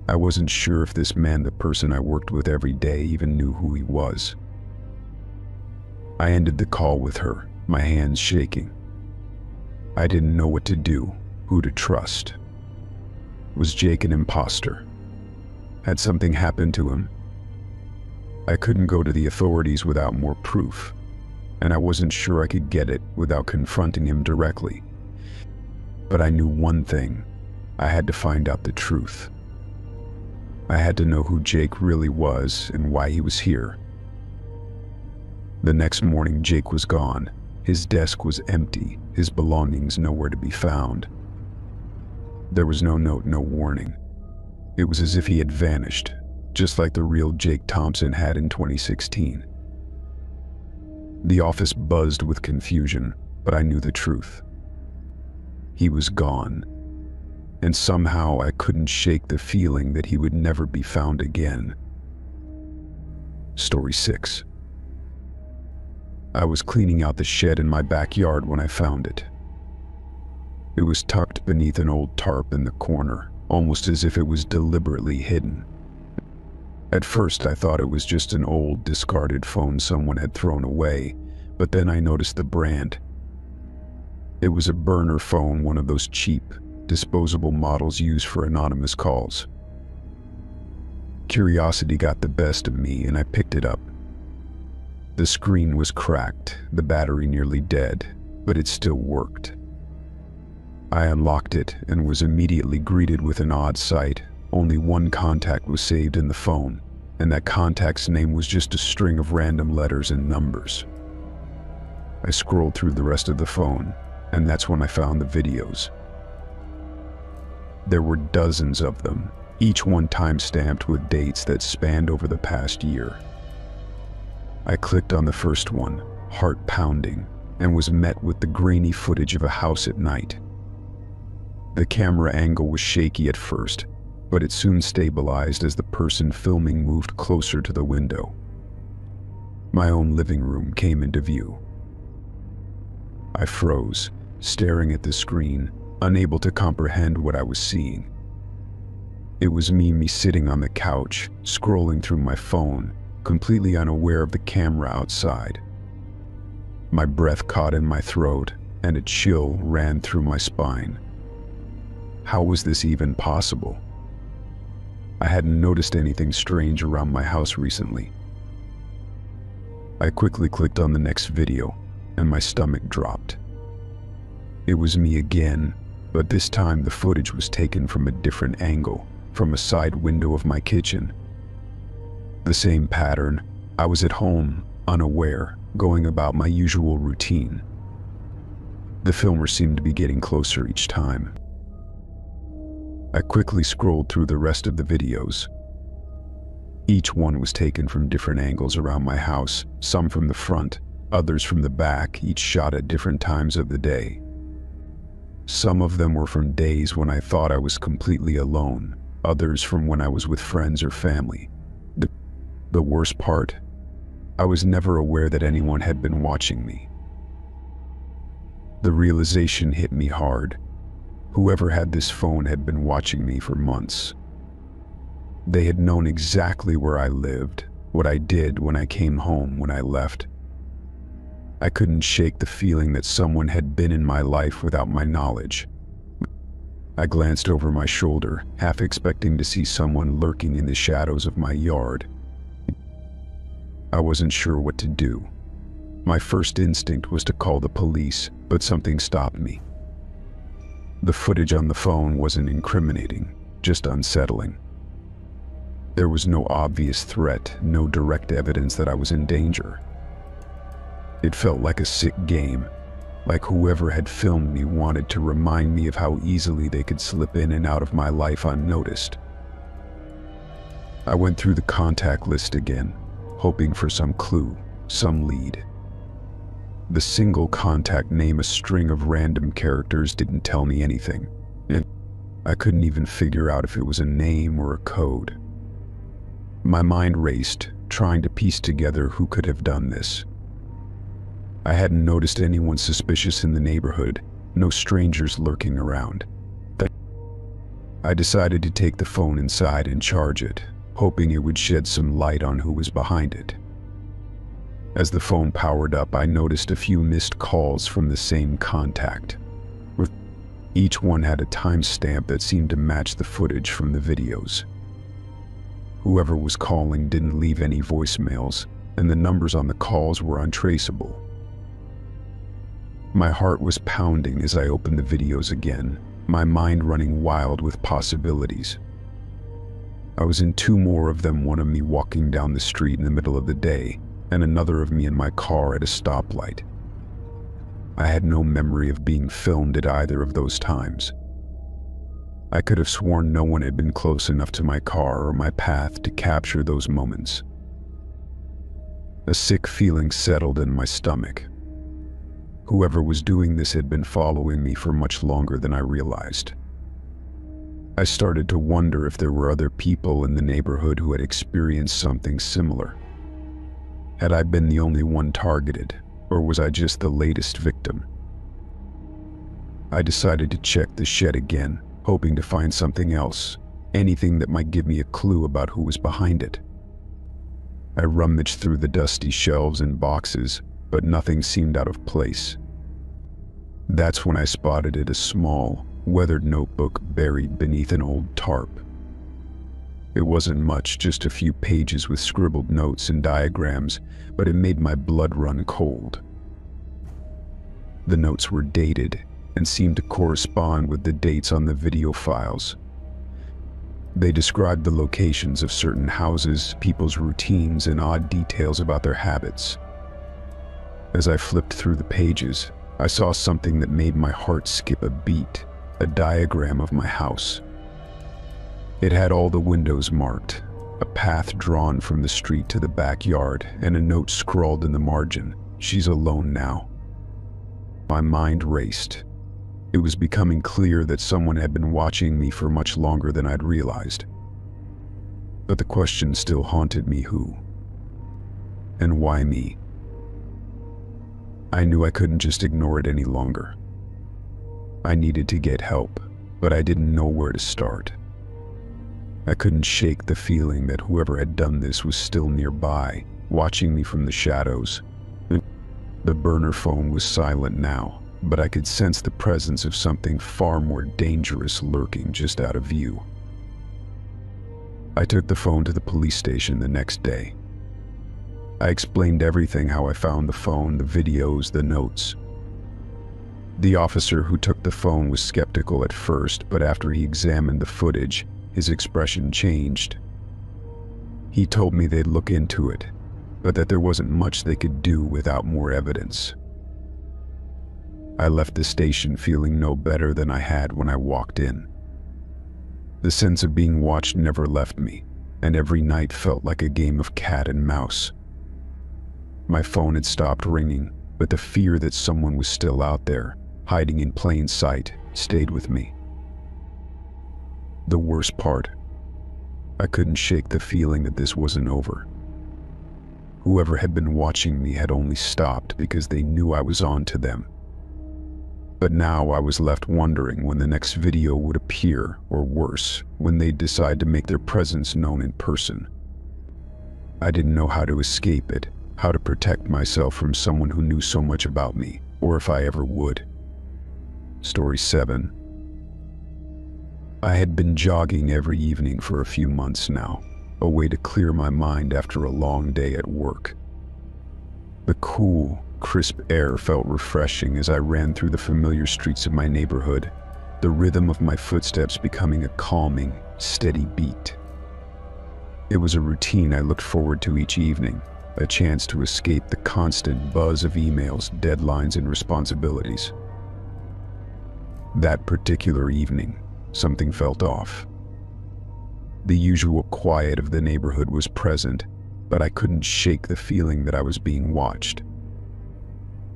Speaker 1: I wasn't sure if this man, the person I worked with every day, even knew who he was. I ended the call with her, my hands shaking. I didn't know what to do, who to trust. Was Jake an imposter? Had something happened to him? I couldn't go to the authorities without more proof, and I wasn't sure I could get it without confronting him directly. But I knew one thing: I had to find out the truth. I had to know who Jake really was and why he was here. The next morning, Jake was gone. His desk was empty, his belongings nowhere to be found. There was no note, no warning. It was as if he had vanished, just like the real Jake Thompson had in 2016. The office buzzed with confusion, but I knew the truth. He was gone, and somehow I couldn't shake the feeling that he would never be found again. Story 6. I was cleaning out the shed in my backyard when I found it. It was tucked beneath an old tarp in the corner, almost as if it was deliberately hidden. At first, I thought it was just an old, discarded phone someone had thrown away, but then I noticed the brand. It was a burner phone, one of those cheap, disposable models used for anonymous calls. Curiosity got the best of me, and I picked it up. The screen was cracked, the battery nearly dead, but it still worked. I unlocked it and was immediately greeted with an odd sight. Only one contact was saved in the phone, and that contact's name was just a string of random letters and numbers. I scrolled through the rest of the phone, and that's when I found the videos. There were dozens of them, each one time-stamped with dates that spanned over the past year. I clicked on the first one, heart pounding, and was met with the grainy footage of a house at night. The camera angle was shaky at first, but it soon stabilized as the person filming moved closer to the window. My own living room came into view. I froze, staring at the screen, unable to comprehend what I was seeing. It was me sitting on the couch, scrolling through my phone, completely unaware of the camera outside. My breath caught in my throat, and a chill ran through my spine. How was this even possible? I hadn't noticed anything strange around my house recently. I quickly clicked on the next video, and my stomach dropped. It was me again, but this time the footage was taken from a different angle, from a side window of my kitchen. The same pattern. I was at home, unaware, going about my usual routine. The filmer seemed to be getting closer each time. I quickly scrolled through the rest of the videos. Each one was taken from different angles around my house, some from the front, others from the back, each shot at different times of the day. Some of them were from days when I thought I was completely alone, others from when I was with friends or family. The worst part, I was never aware that anyone had been watching me. The realization hit me hard. Whoever had this phone had been watching me for months. They had known exactly where I lived, what I did when I came home, when I left. I couldn't shake the feeling that someone had been in my life without my knowledge. I glanced over my shoulder, half expecting to see someone lurking in the shadows of my yard. I wasn't sure what to do. My first instinct was to call the police, but something stopped me. The footage on the phone wasn't incriminating, just unsettling. There was no obvious threat, no direct evidence that I was in danger. It felt like a sick game, like whoever had filmed me wanted to remind me of how easily they could slip in and out of my life unnoticed. I went through the contact list again, hoping for some clue, some lead. The single contact name, a string of random characters, didn't tell me anything, and I couldn't even figure out if it was a name or a code. My mind raced, trying to piece together who could have done this. I hadn't noticed anyone suspicious in the neighborhood, no strangers lurking around. I decided to take the phone inside and charge it, hoping it would shed some light on who was behind it. As the phone powered up, I noticed a few missed calls from the same contact. Each one had a timestamp that seemed to match the footage from the videos. Whoever was calling didn't leave any voicemails, and the numbers on the calls were untraceable. My heart was pounding as I opened the videos again, my mind running wild with possibilities. I was in two more of them, one of me walking down the street in the middle of the day, and another of me in my car at a stoplight. I had no memory of being filmed at either of those times. I could have sworn no one had been close enough to my car or my path to capture those moments. A sick feeling settled in my stomach. Whoever was doing this had been following me for much longer than I realized. I started to wonder if there were other people in the neighborhood who had experienced something similar. Had I been the only one targeted, or was I just the latest victim? I decided to check the shed again, hoping to find something else, anything that might give me a clue about who was behind it. I rummaged through the dusty shelves and boxes, but nothing seemed out of place. That's when I spotted a small, weathered notebook buried beneath an old tarp. It wasn't much, just a few pages with scribbled notes and diagrams, but it made my blood run cold. The notes were dated and seemed to correspond with the dates on the video files. They described the locations of certain houses, people's routines, and odd details about their habits. As I flipped through the pages, I saw something that made my heart skip a beat, a diagram of my house. It had all the windows marked, a path drawn from the street to the backyard, and a note scrawled in the margin, "She's alone now." My mind raced. It was becoming clear that someone had been watching me for much longer than I'd realized. But the question still haunted me: who? And why me? I knew I couldn't just ignore it any longer. I needed to get help, but I didn't know where to start. I couldn't shake the feeling that whoever had done this was still nearby, watching me from the shadows. The burner phone was silent now, but I could sense the presence of something far more dangerous lurking just out of view. I took the phone to the police station the next day. I explained everything: how I found the phone, the videos, the notes. The officer who took the phone was skeptical at first, but after he examined the footage, his expression changed. He told me they'd look into it, but that there wasn't much they could do without more evidence. I left the station feeling no better than I had when I walked in. The sense of being watched never left me, and every night felt like a game of cat and mouse. My phone had stopped ringing, but the fear that someone was still out there, hiding in plain sight, stayed with me. The worst part, I couldn't shake the feeling that this wasn't over. Whoever had been watching me had only stopped because they knew I was on to them. But now I was left wondering when the next video would appear, or worse, when they'd decide to make their presence known in person. I didn't know how to escape it, how to protect myself from someone who knew so much about me, or if I ever would. Story 7. I had been jogging every evening for a few months now, a way to clear my mind after a long day at work. The cool, crisp air felt refreshing as I ran through the familiar streets of my neighborhood, the rhythm of my footsteps becoming a calming, steady beat. It was a routine I looked forward to each evening, a chance to escape the constant buzz of emails, deadlines, and responsibilities. That particular evening, something felt off. The usual quiet of the neighborhood was present, but I couldn't shake the feeling that I was being watched.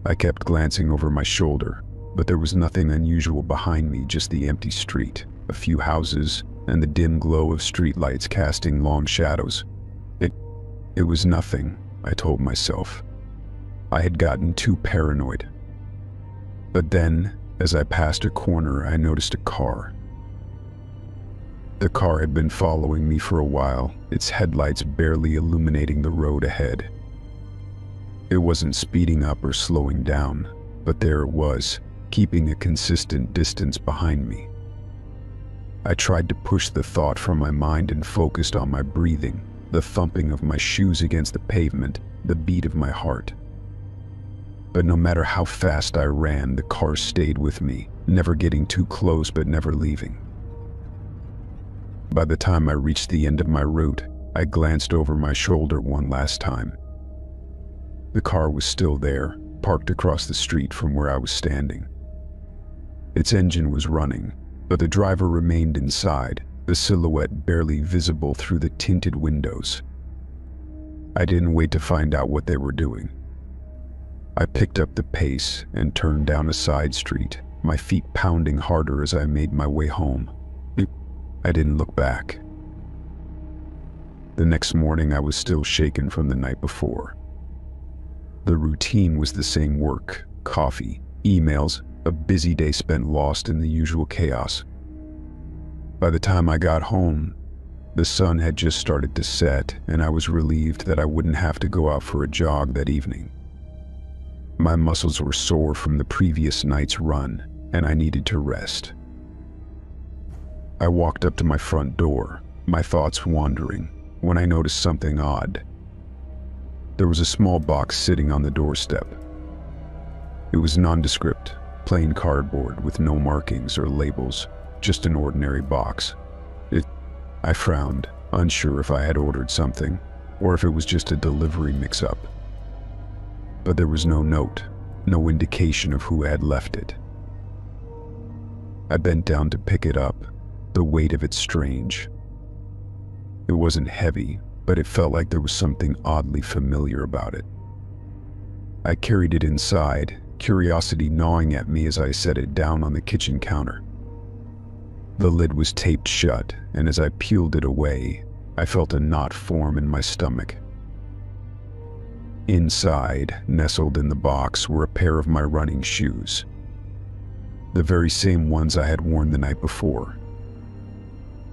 Speaker 1: I kept glancing over my shoulder, but there was nothing unusual behind me, just the empty street, a few houses, and the dim glow of streetlights casting long shadows. It was nothing, I told myself. I had gotten too paranoid. But then, as I passed a corner, I noticed a car. The car had been following me for a while, its headlights barely illuminating the road ahead. It wasn't speeding up or slowing down, but there it was, keeping a consistent distance behind me. I tried to push the thought from my mind and focused on my breathing, the thumping of my shoes against the pavement, the beat of my heart. But no matter how fast I ran, the car stayed with me, never getting too close but never leaving. By the time I reached the end of my route, I glanced over my shoulder one last time. The car was still there, parked across the street from where I was standing. Its engine was running, but the driver remained inside, the silhouette barely visible through the tinted windows. I didn't wait to find out what they were doing. I picked up the pace and turned down a side street, my feet pounding harder as I made my way home. I didn't look back. The next morning I was still shaken from the night before. The routine was the same: work, coffee, emails, a busy day spent lost in the usual chaos. By the time I got home, the sun had just started to set, and I was relieved that I wouldn't have to go out for a jog that evening. My muscles were sore from the previous night's run, and I needed to rest. I walked up to my front door, my thoughts wandering, when I noticed something odd. There was a small box sitting on the doorstep. It was nondescript, plain cardboard with no markings or labels, just an ordinary box. I frowned, unsure if I had ordered something, or if it was just a delivery mix-up. But there was no note, no indication of who had left it. I bent down to pick it up, the weight of it strange. It wasn't heavy, but it felt like there was something oddly familiar about it. I carried it inside, curiosity gnawing at me as I set it down on the kitchen counter. The lid was taped shut, and as I peeled it away, I felt a knot form in my stomach. Inside, nestled in the box, were a pair of my running shoes. The very same ones I had worn the night before.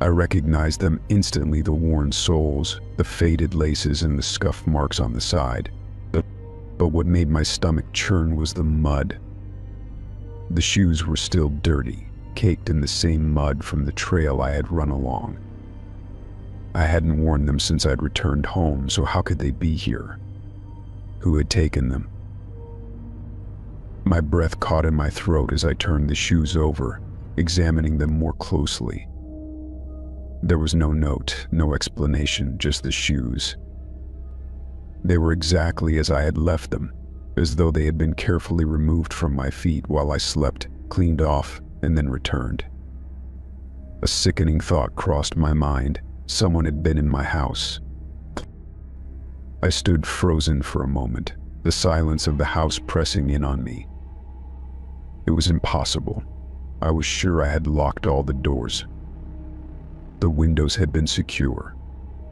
Speaker 1: I recognized them instantly, the worn soles, the faded laces, and the scuff marks on the side. But what made my stomach churn was the mud. The shoes were still dirty, caked in the same mud from the trail I had run along. I hadn't worn them since I'd returned home, so how could they be here? Who had taken them? My breath caught in my throat as I turned the shoes over, examining them more closely. There was no note, no explanation, just the shoes. They were exactly as I had left them, as though they had been carefully removed from my feet while I slept, cleaned off, and then returned. A sickening thought crossed my mind. Someone had been in my house. I stood frozen for a moment, the silence of the house pressing in on me. It was impossible. I was sure I had locked all the doors. The windows had been secure.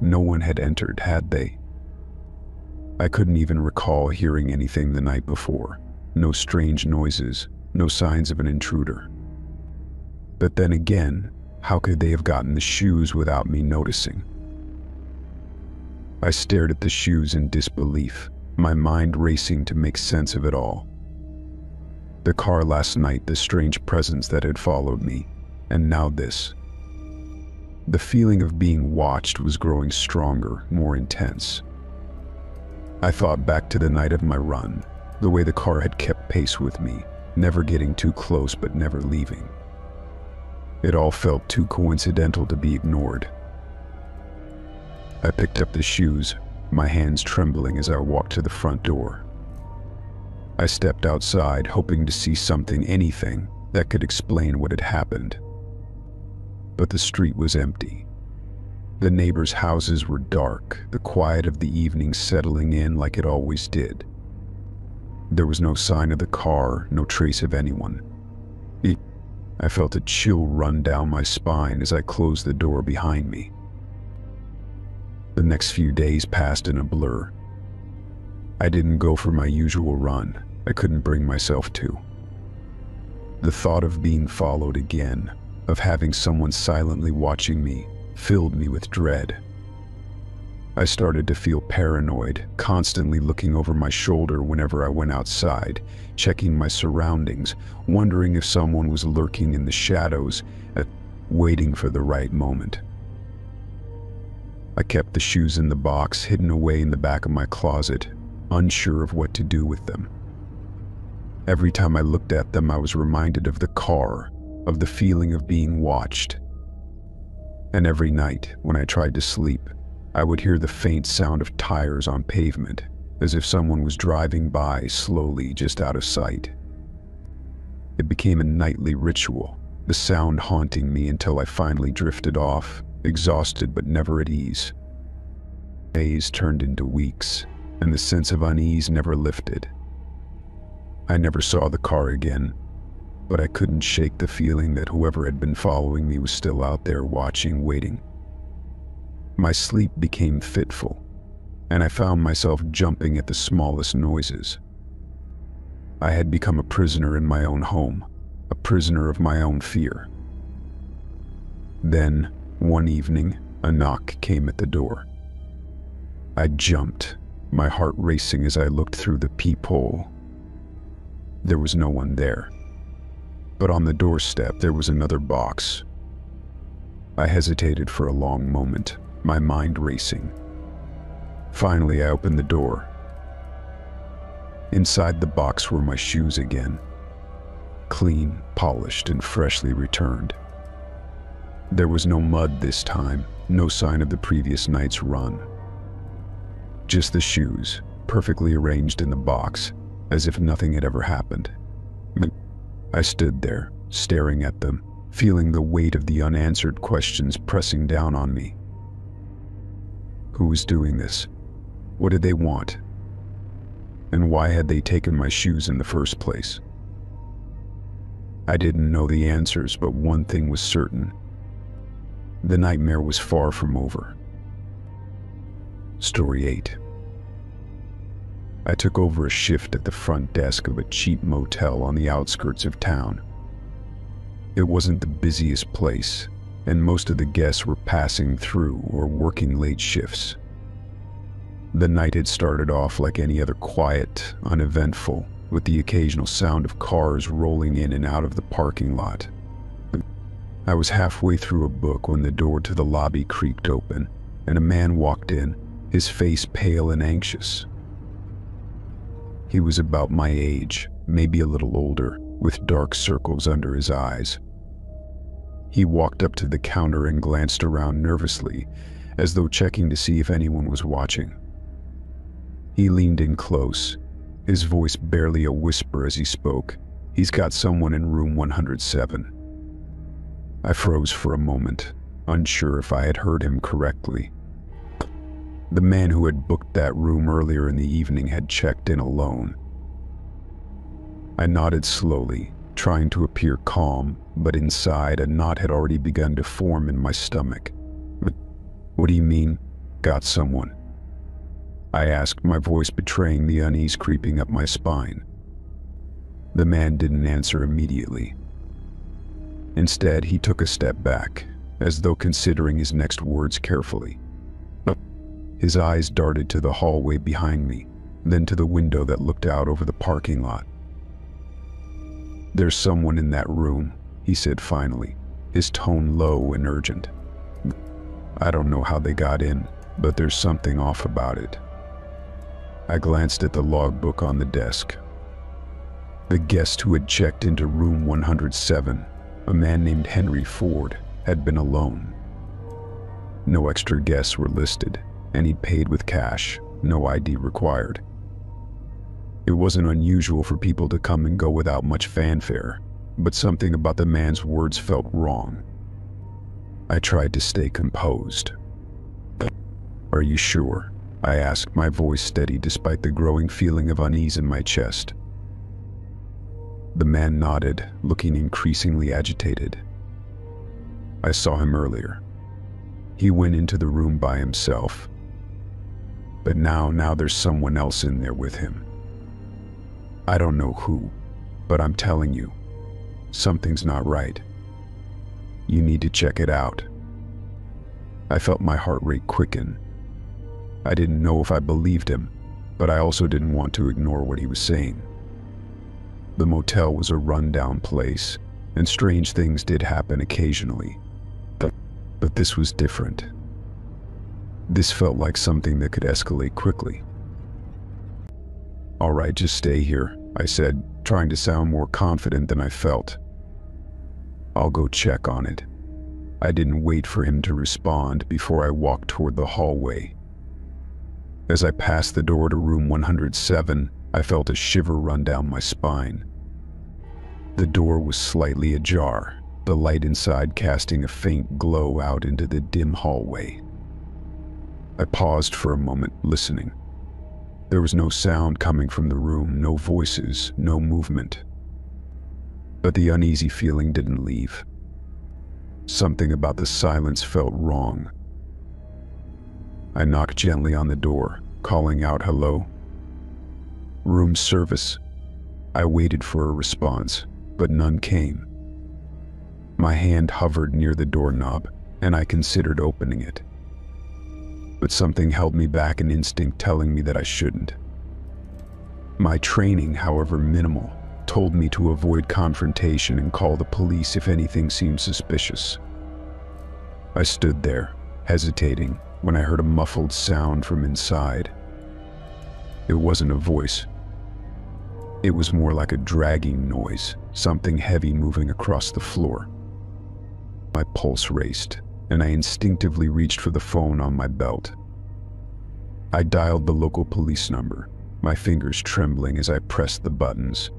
Speaker 1: No one had entered, had they? I couldn't even recall hearing anything the night before. No strange noises, no signs of an intruder. But then again, how could they have gotten the shoes without me noticing? I stared at the shoes in disbelief, my mind racing to make sense of it all. The car last night, the strange presence that had followed me, and now this. The feeling of being watched was growing stronger, more intense. I thought back to the night of my run, the way the car had kept pace with me, never getting too close but never leaving. It all felt too coincidental to be ignored. I picked up the shoes, my hands trembling as I walked to the front door. I stepped outside, hoping to see something, anything, that could explain what had happened. But the street was empty. The neighbors' houses were dark, the quiet of the evening settling in like it always did. There was no sign of the car, no trace of anyone. I felt a chill run down my spine as I closed the door behind me. The next few days passed in a blur. I didn't go for my usual run. I couldn't bring myself to. The thought of being followed again, of having someone silently watching me, filled me with dread. I started to feel paranoid, constantly looking over my shoulder whenever I went outside, checking my surroundings, wondering if someone was lurking in the shadows, waiting for the right moment. I kept the shoes in the box, hidden away in the back of my closet, unsure of what to do with them. Every time I looked at them, I was reminded of the car, of the feeling of being watched. And every night, when I tried to sleep, I would hear the faint sound of tires on pavement, as if someone was driving by slowly, just out of sight. It became a nightly ritual, the sound haunting me until I finally drifted off, exhausted but never at ease. Days turned into weeks, and the sense of unease never lifted. I never saw the car again, but I couldn't shake the feeling that whoever had been following me was still out there watching, waiting. My sleep became fitful, and I found myself jumping at the smallest noises. I had become a prisoner in my own home, a prisoner of my own fear. Then, one evening, a knock came at the door. I jumped, my heart racing as I looked through the peephole. There was no one there, but on the doorstep there was another box. I hesitated for a long moment, my mind racing. Finally, I opened the door. Inside the box were my shoes again, clean, polished, and freshly returned. There was no mud this time, no sign of the previous night's run. Just the shoes, perfectly arranged in the box, as if nothing had ever happened. I stood there, staring at them, feeling the weight of the unanswered questions pressing down on me. Who was doing this? What did they want? And why had they taken my shoes in the first place? I didn't know the answers, but one thing was certain. The nightmare was far from over. Story 8. I took over a shift at the front desk of a cheap motel on the outskirts of town. It wasn't the busiest place, and most of the guests were passing through or working late shifts. The night had started off like any other, quiet, uneventful, with the occasional sound of cars rolling in and out of the parking lot. I was halfway through a book when the door to the lobby creaked open, and a man walked in, his face pale and anxious. He was about my age, maybe a little older, with dark circles under his eyes. He walked up to the counter and glanced around nervously, as though checking to see if anyone was watching. He leaned in close, his voice barely a whisper as he spoke. "He's got someone in room 107. I froze for a moment, unsure if I had heard him correctly. The man who had booked that room earlier in the evening had checked in alone. I nodded slowly, trying to appear calm, but inside a knot had already begun to form in my stomach. "What do you mean, got someone?" I asked, my voice betraying the unease creeping up my spine. The man didn't answer immediately. Instead, he took a step back, as though considering his next words carefully. His eyes darted to the hallway behind me, then to the window that looked out over the parking lot. "There's someone in that room," he said finally, his tone low and urgent. "I don't know how they got in, but there's something off about it." I glanced at the logbook on the desk. The guest who had checked into room 107, A man named Henry Ford had been alone. No extra guests were listed, and he'd paid with cash, no ID required. It wasn't unusual for people to come and go without much fanfare, but something about the man's words felt wrong. I tried to stay composed. "Are you sure?" I asked, my voice steady despite the growing feeling of unease in my chest. The man nodded, looking increasingly agitated. "I saw him earlier. He went into the room by himself. But now there's someone else in there with him. I don't know who, but I'm telling you, something's not right. You need to check it out." I felt my heart rate quicken. I didn't know if I believed him, but I also didn't want to ignore what he was saying. The motel was a rundown place, and strange things did happen occasionally. But this was different. This felt like something that could escalate quickly. "All right, just stay here," I said, trying to sound more confident than I felt. "I'll go check on it." I didn't wait for him to respond before I walked toward the hallway. As I passed the door to room 107, I felt a shiver run down my spine. The door was slightly ajar, the light inside casting a faint glow out into the dim hallway. I paused for a moment, listening. There was no sound coming from the room, no voices, no movement. But the uneasy feeling didn't leave. Something about the silence felt wrong. I knocked gently on the door, calling out hello. "Room service." I waited for a response, but none came. My hand hovered near the doorknob, and I considered opening it. But something held me back, an instinct telling me that I shouldn't. My training, however minimal, told me to avoid confrontation and call the police if anything seemed suspicious. I stood there, hesitating, when I heard a muffled sound from inside. It wasn't a voice. It was more like a dragging noise, something heavy moving across the floor. My pulse raced, and I instinctively reached for the phone on my belt. I dialed the local police number, my fingers trembling as I pressed the buttons.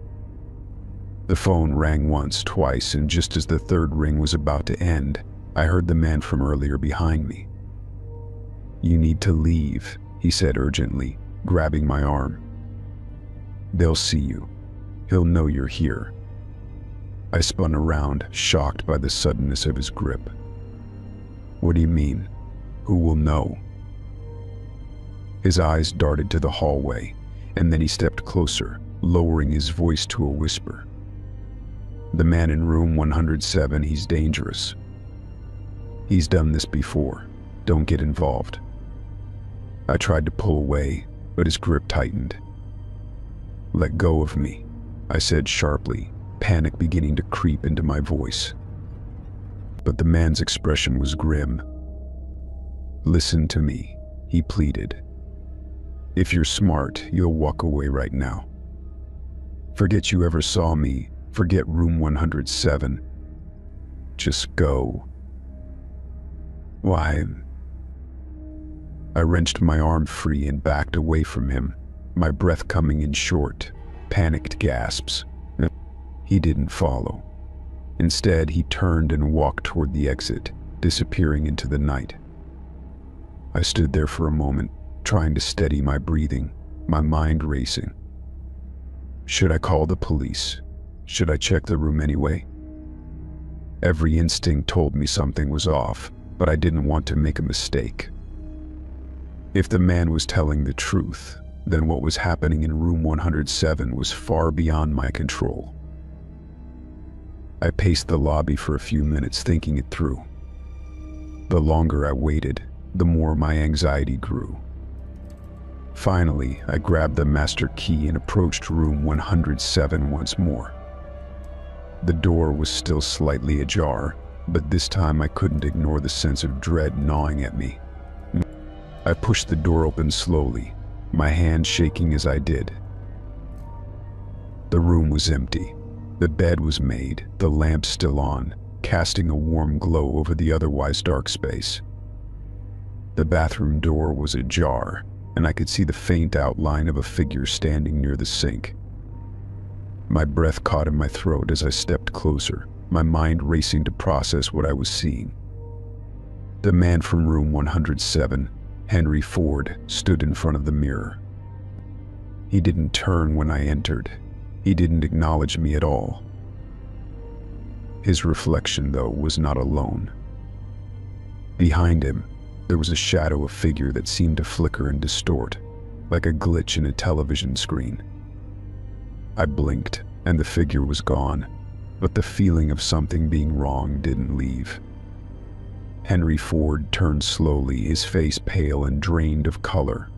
Speaker 1: The phone rang once, twice, and just as the third ring was about to end, I heard the man from earlier behind me. "You need to leave," he said urgently, grabbing my arm. "They'll see you. He'll know you're here." I spun around, shocked by the suddenness of his grip. "What do you mean? Who will know?" His eyes darted to the hallway, and then he stepped closer, lowering his voice to a whisper. "The man in room 107, he's dangerous. He's done this before. Don't get involved." I tried to pull away, but his grip tightened. "Let go of me," I said sharply, panic beginning to creep into my voice. But the man's expression was grim. "Listen to me," he pleaded. "If you're smart, you'll walk away right now. Forget you ever saw me, forget room 107. Just go." "Why?" I wrenched my arm free and backed away from him, my breath coming in short, panicked gasps. He didn't follow. Instead, he turned and walked toward the exit, disappearing into the night. I stood there for a moment, trying to steady my breathing, my mind racing. Should I call the police? Should I check the room anyway? Every instinct told me something was off, but I didn't want to make a mistake. If the man was telling the truth, then what was happening in room 107 was far beyond my control. I paced the lobby for a few minutes, thinking it through. The longer I waited, the more my anxiety grew. Finally, I grabbed the master key and approached room 107 once more. The door was still slightly ajar, but this time I couldn't ignore the sense of dread gnawing at me. I pushed the door open slowly, my hand shaking as I did. The room was empty. The bed was made, the lamp still on, casting a warm glow over the otherwise dark space. The bathroom door was ajar, and I could see the faint outline of a figure standing near the sink. My breath caught in my throat as I stepped closer, my mind racing to process what I was seeing. The man from room 107, Henry Ford, stood in front of the mirror. He didn't turn when I entered. He didn't acknowledge me at all. His reflection, though, was not alone. Behind him, there was a shadow of figure that seemed to flicker and distort, like a glitch in a television screen. I blinked, and the figure was gone, but the feeling of something being wrong didn't leave. Henry Ford turned slowly, his face pale and drained of color.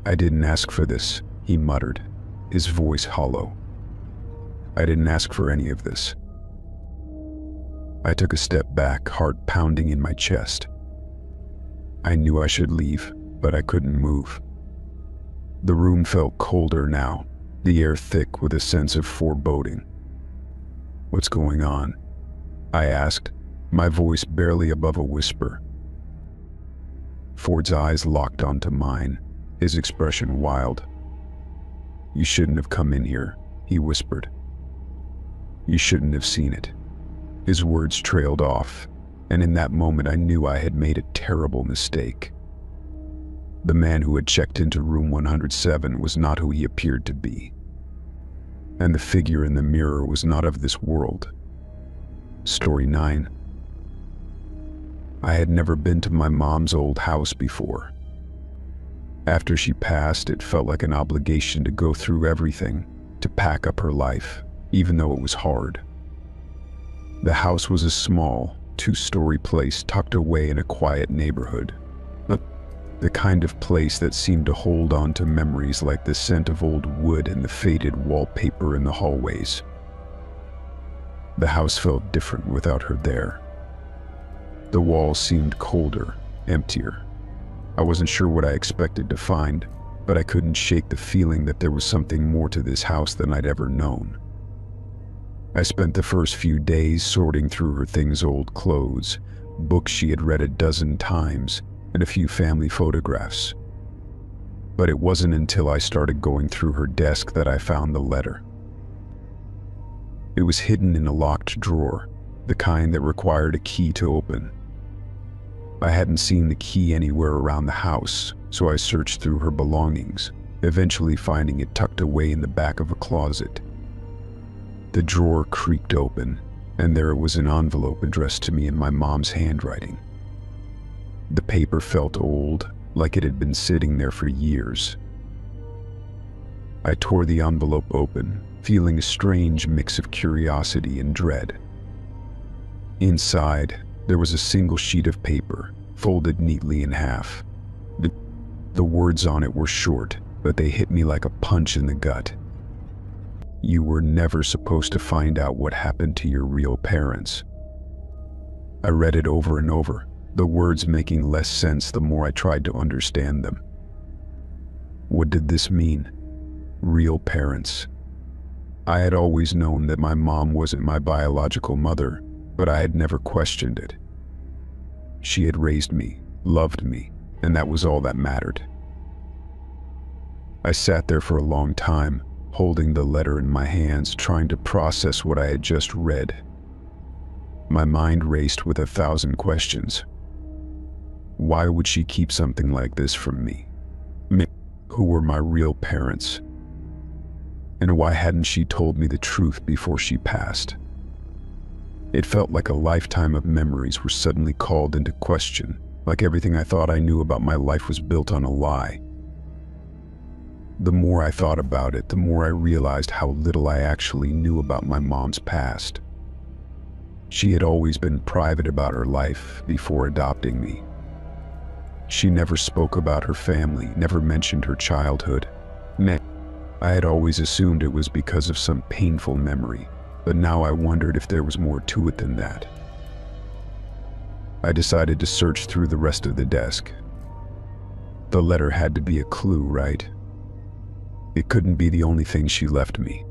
Speaker 1: "I didn't ask for this," he muttered, his voice hollow. "I didn't ask for any of this." I took a step back, heart pounding in my chest. I knew I should leave, but I couldn't move. The room felt colder now, the air thick with a sense of foreboding. "What's going on?" I asked, my voice barely above a whisper. Ford's eyes locked onto mine, his expression wild. "You shouldn't have come in here," he whispered. "You shouldn't have seen it." His words trailed off, and in that moment I knew I had made a terrible mistake. The man who had checked into room 107 was not who he appeared to be. And the figure in the mirror was not of this world. Story 9. I had never been to my mom's old house before. After she passed, it felt like an obligation to go through everything, to pack up her life, even though it was hard. The house was a small, 2-story place tucked away in a quiet neighborhood. The kind of place that seemed to hold on to memories like the scent of old wood and the faded wallpaper in the hallways. The house felt different without her there. The walls seemed colder, emptier. I wasn't sure what I expected to find, but I couldn't shake the feeling that there was something more to this house than I'd ever known. I spent the first few days sorting through her things: old clothes, books she had read a dozen times, and a few family photographs. But it wasn't until I started going through her desk that I found the letter. It was hidden in a locked drawer, the kind that required a key to open. I hadn't seen the key anywhere around the house, so I searched through her belongings, eventually finding it tucked away in the back of a closet. The drawer creaked open, and there was an envelope addressed to me in my mom's handwriting. The paper felt old, like it had been sitting there for years. I tore the envelope open, feeling a strange mix of curiosity and dread. Inside, there was a single sheet of paper, folded neatly in half. The words on it were short, but they hit me like a punch in the gut. "You were never supposed to find out what happened to your real parents." I read it over and over, the words making less sense the more I tried to understand them. What did this mean? Real parents. I had always known that my mom wasn't my biological mother, but I had never questioned it. She had raised me, loved me, and that was all that mattered. I sat there for a long time, holding the letter in my hands, trying to process what I had just read. My mind raced with 1,000 questions. Why would she keep something like this from me? Who were my real parents? And why hadn't she told me the truth before she passed? It felt like a lifetime of memories were suddenly called into question, like everything I thought I knew about my life was built on a lie. The more I thought about it, the more I realized how little I actually knew about my mom's past. She had always been private about her life before adopting me. She never spoke about her family, never mentioned her childhood. I had always assumed it was because of some painful memory, but now I wondered if there was more to it than that. I decided to search through the rest of the desk. The letter had to be a clue, right? It couldn't be the only thing she left me.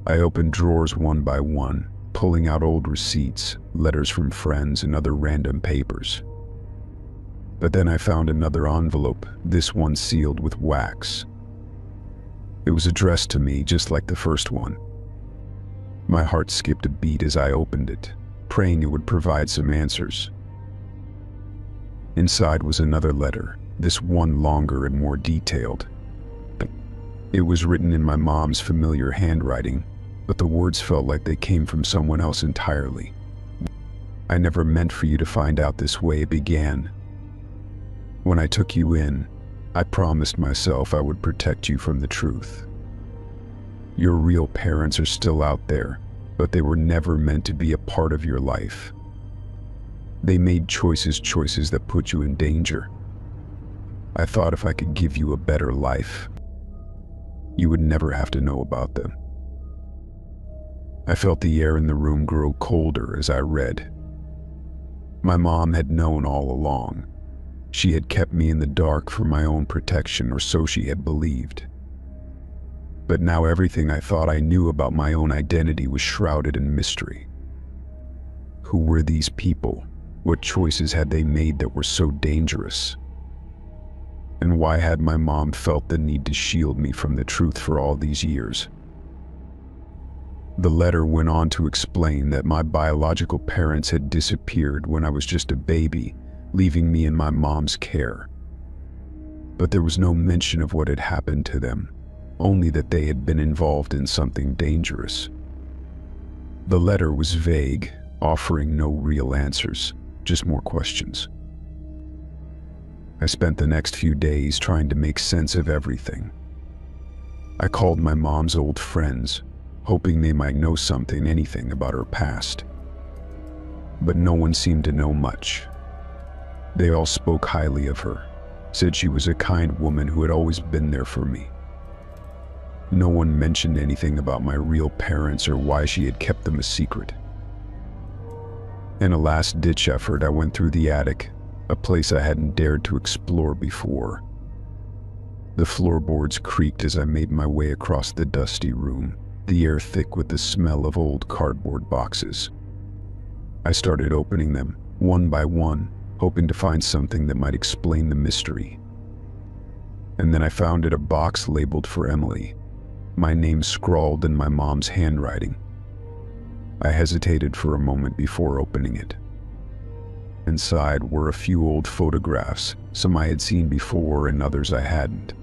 Speaker 1: I opened drawers one by one, pulling out old receipts, letters from friends, and other random papers. But then I found another envelope, this one sealed with wax. It was addressed to me just like the first one. My heart skipped a beat as I opened it, praying it would provide some answers. Inside was another letter, this one longer and more detailed. It was written in my mom's familiar handwriting, but the words felt like they came from someone else entirely. "I never meant for you to find out this way," it began. "When I took you in, I promised myself I would protect you from the truth. Your real parents are still out there, but they were never meant to be a part of your life. They made choices that put you in danger. I thought if I could give you a better life, you would never have to know about them." I felt the air in the room grow colder as I read. My mom had known all along. She had kept me in the dark for my own protection, or so she had believed. But now everything I thought I knew about my own identity was shrouded in mystery. Who were these people? What choices had they made that were so dangerous? And why had my mom felt the need to shield me from the truth for all these years? The letter went on to explain that my biological parents had disappeared when I was just a baby, leaving me in my mom's care. But there was no mention of what had happened to them, only that they had been involved in something dangerous. The letter was vague, offering no real answers, just more questions. I spent the next few days trying to make sense of everything. I called my mom's old friends, hoping they might know anything about her past. But no one seemed to know much. They all spoke highly of her, said she was a kind woman who had always been there for me. No one mentioned anything about my real parents or why she had kept them a secret. In a last-ditch effort, I went through the attic, a place I hadn't dared to explore before. The floorboards creaked as I made my way across the dusty room, the air thick with the smell of old cardboard boxes. I started opening them, one by one, hoping to find something that might explain the mystery. And then I found a box labeled for Emily, my name scrawled in my mom's handwriting. I hesitated for a moment before opening it. Inside were a few old photographs, some I had seen before and others I hadn't.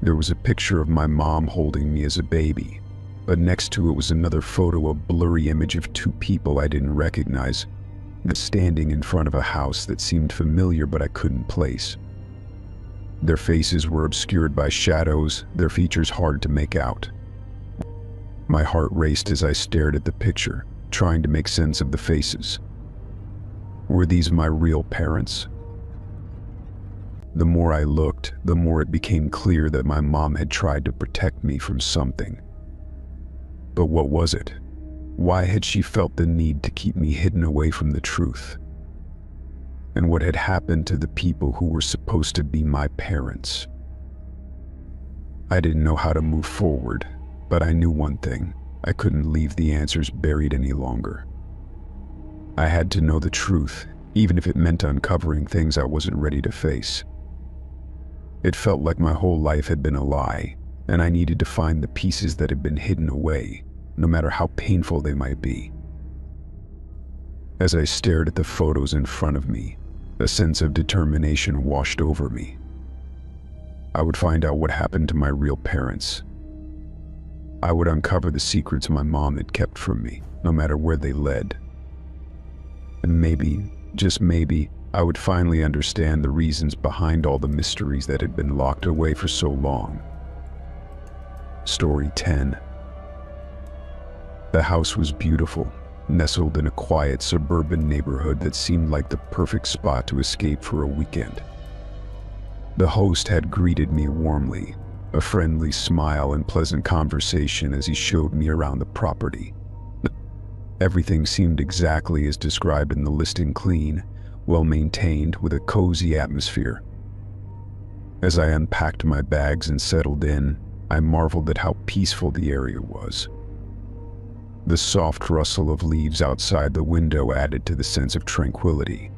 Speaker 1: There was a picture of my mom holding me as a baby, but next to it was another photo, a blurry image of two people I didn't recognize, standing in front of a house that seemed familiar but I couldn't place. Their faces were obscured by shadows, their features hard to make out. My heart raced as I stared at the picture, trying to make sense of the faces. Were these my real parents? The more I looked, the more it became clear that my mom had tried to protect me from something. But what was it? Why had she felt the need to keep me hidden away from the truth? And what had happened to the people who were supposed to be my parents? I didn't know how to move forward, but I knew one thing: I couldn't leave the answers buried any longer. I had to know the truth, even if it meant uncovering things I wasn't ready to face. It felt like my whole life had been a lie, and I needed to find the pieces that had been hidden away, no matter how painful they might be. As I stared at the photos in front of me, a sense of determination washed over me. I would find out what happened to my real parents. I would uncover the secrets my mom had kept from me, no matter where they led. And maybe, just maybe, I would finally understand the reasons behind all the mysteries that had been locked away for so long. Story 10. The house was beautiful, nestled in a quiet suburban neighborhood that seemed like the perfect spot to escape for a weekend. The host had greeted me warmly, a friendly smile and pleasant conversation as he showed me around the property. Everything seemed exactly as described in the listing: clean, well-maintained, with a cozy atmosphere. As I unpacked my bags and settled in, I marveled at how peaceful the area was. The soft rustle of leaves outside the window added to the sense of tranquility.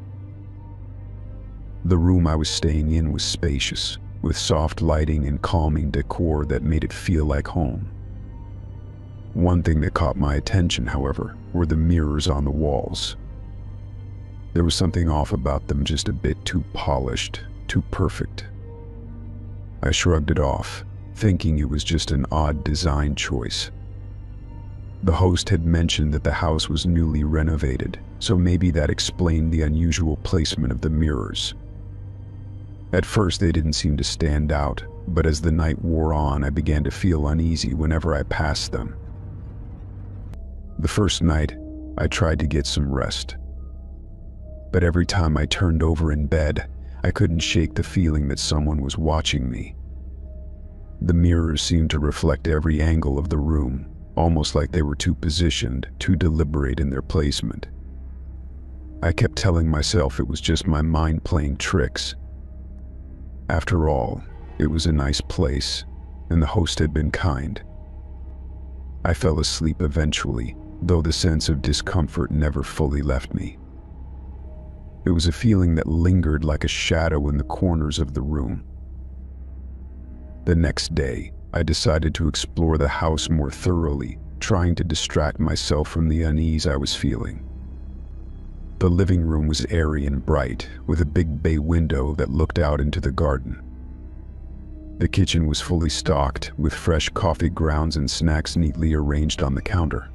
Speaker 1: The room I was staying in was spacious, with soft lighting and calming decor that made it feel like home. One thing that caught my attention, however, were the mirrors on the walls. There was something off about them, just a bit too polished, too perfect. I shrugged it off, thinking it was just an odd design choice. The host had mentioned that the house was newly renovated, so maybe that explained the unusual placement of the mirrors. At first they didn't seem to stand out, but as the night wore on, I began to feel uneasy whenever I passed them. The first night, I tried to get some rest. But every time I turned over in bed, I couldn't shake the feeling that someone was watching me. The mirrors seemed to reflect every angle of the room, almost like they were too positioned, too deliberate in their placement. I kept telling myself it was just my mind playing tricks. After all, it was a nice place, and the host had been kind. I fell asleep eventually, though the sense of discomfort never fully left me. It was a feeling that lingered like a shadow in the corners of the room. The next day, I decided to explore the house more thoroughly, trying to distract myself from the unease I was feeling. The living room was airy and bright, with a big bay window that looked out into the garden. The kitchen was fully stocked, with fresh coffee grounds and snacks neatly arranged on the counter.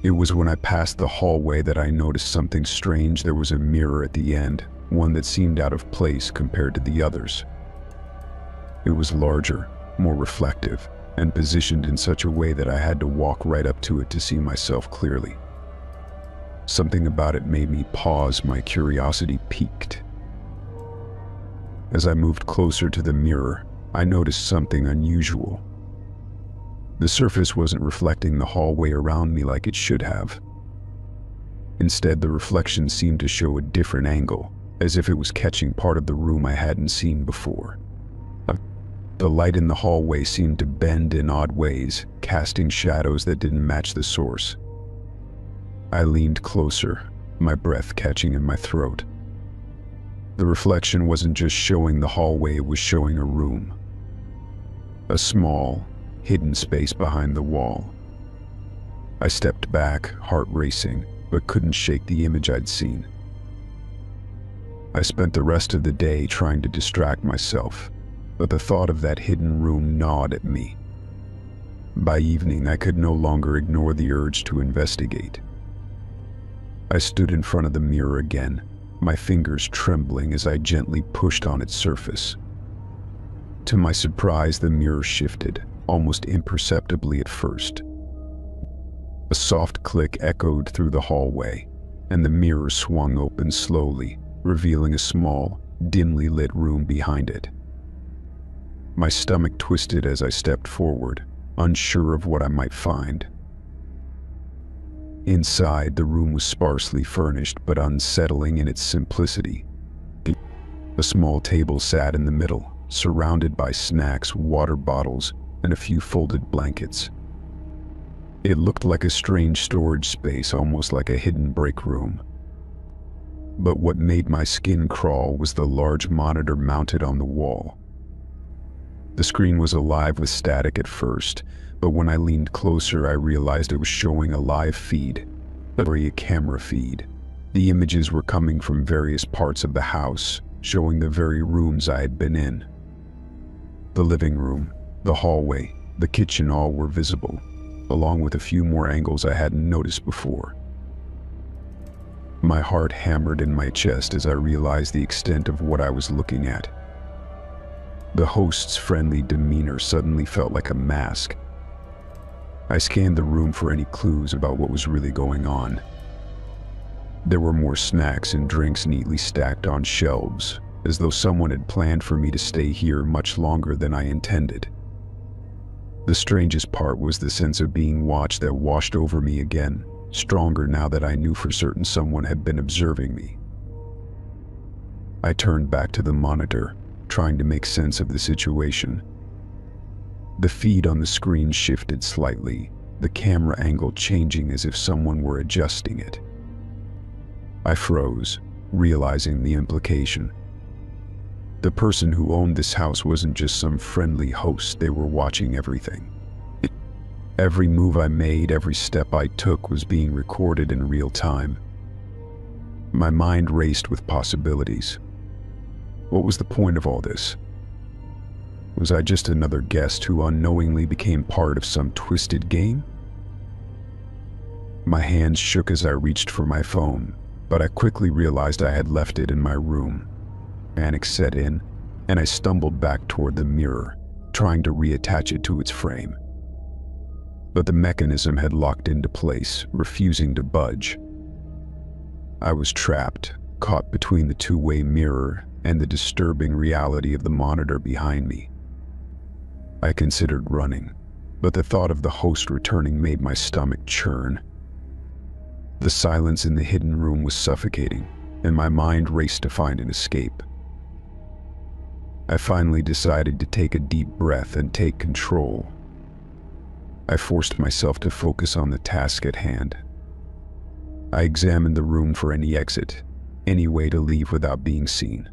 Speaker 1: It was when I passed the hallway that I noticed something strange. There was a mirror at the end, one that seemed out of place compared to the others. It was larger, more reflective, and positioned in such a way that I had to walk right up to it to see myself clearly. Something about it made me pause, my curiosity piqued. As I moved closer to the mirror, I noticed something unusual. The surface wasn't reflecting the hallway around me like it should have. Instead, the reflection seemed to show a different angle, as if it was catching part of the room I hadn't seen before. The light in the hallway seemed to bend in odd ways, casting shadows that didn't match the source. I leaned closer, my breath catching in my throat. The reflection wasn't just showing the hallway, it was showing a room. A small, hidden space behind the wall. I stepped back, heart racing, but couldn't shake the image I'd seen. I spent the rest of the day trying to distract myself, but the thought of that hidden room gnawed at me. By evening, I could no longer ignore the urge to investigate. I stood in front of the mirror again, my fingers trembling as I gently pushed on its surface. To my surprise, the mirror shifted, almost imperceptibly at first. A soft click echoed through the hallway, and the mirror swung open slowly, revealing a small, dimly lit room behind it. My stomach twisted as I stepped forward, unsure of what I might find. Inside, the room was sparsely furnished but unsettling in its simplicity. A small table sat in the middle, surrounded by snacks, water bottles, and a few folded blankets. It looked like a strange storage space, almost like a hidden break room. But what made my skin crawl was the large monitor mounted on the wall. The screen was alive with static at first, but when I leaned closer, I realized it was showing a live feed, a camera feed. The images were coming from various parts of the house, showing the very rooms I had been in. The living room, the hallway, the kitchen, all were visible, along with a few more angles I hadn't noticed before. My heart hammered in my chest as I realized the extent of what I was looking at. The host's friendly demeanor suddenly felt like a mask. I scanned the room for any clues about what was really going on. There were more snacks and drinks neatly stacked on shelves, as though someone had planned for me to stay here much longer than I intended. The strangest part was the sense of being watched that washed over me again, stronger now that I knew for certain someone had been observing me. I turned back to the monitor, trying to make sense of the situation. The feed on the screen shifted slightly, the camera angle changing as if someone were adjusting it. I froze, realizing the implication. The person who owned this house wasn't just some friendly host, they were watching everything. Every move I made, every step I took was being recorded in real time. My mind raced with possibilities. What was the point of all this? Was I just another guest who unknowingly became part of some twisted game? My hands shook as I reached for my phone, but I quickly realized I had left it in my room. Panic set in, and I stumbled back toward the mirror, trying to reattach it to its frame. But the mechanism had locked into place, refusing to budge. I was trapped, caught between the two-way mirror and the disturbing reality of the monitor behind me. I considered running, but the thought of the host returning made my stomach churn. The silence in the hidden room was suffocating, and my mind raced to find an escape. I finally decided to take a deep breath and take control. I forced myself to focus on the task at hand. I examined the room for any exit, any way to leave without being seen.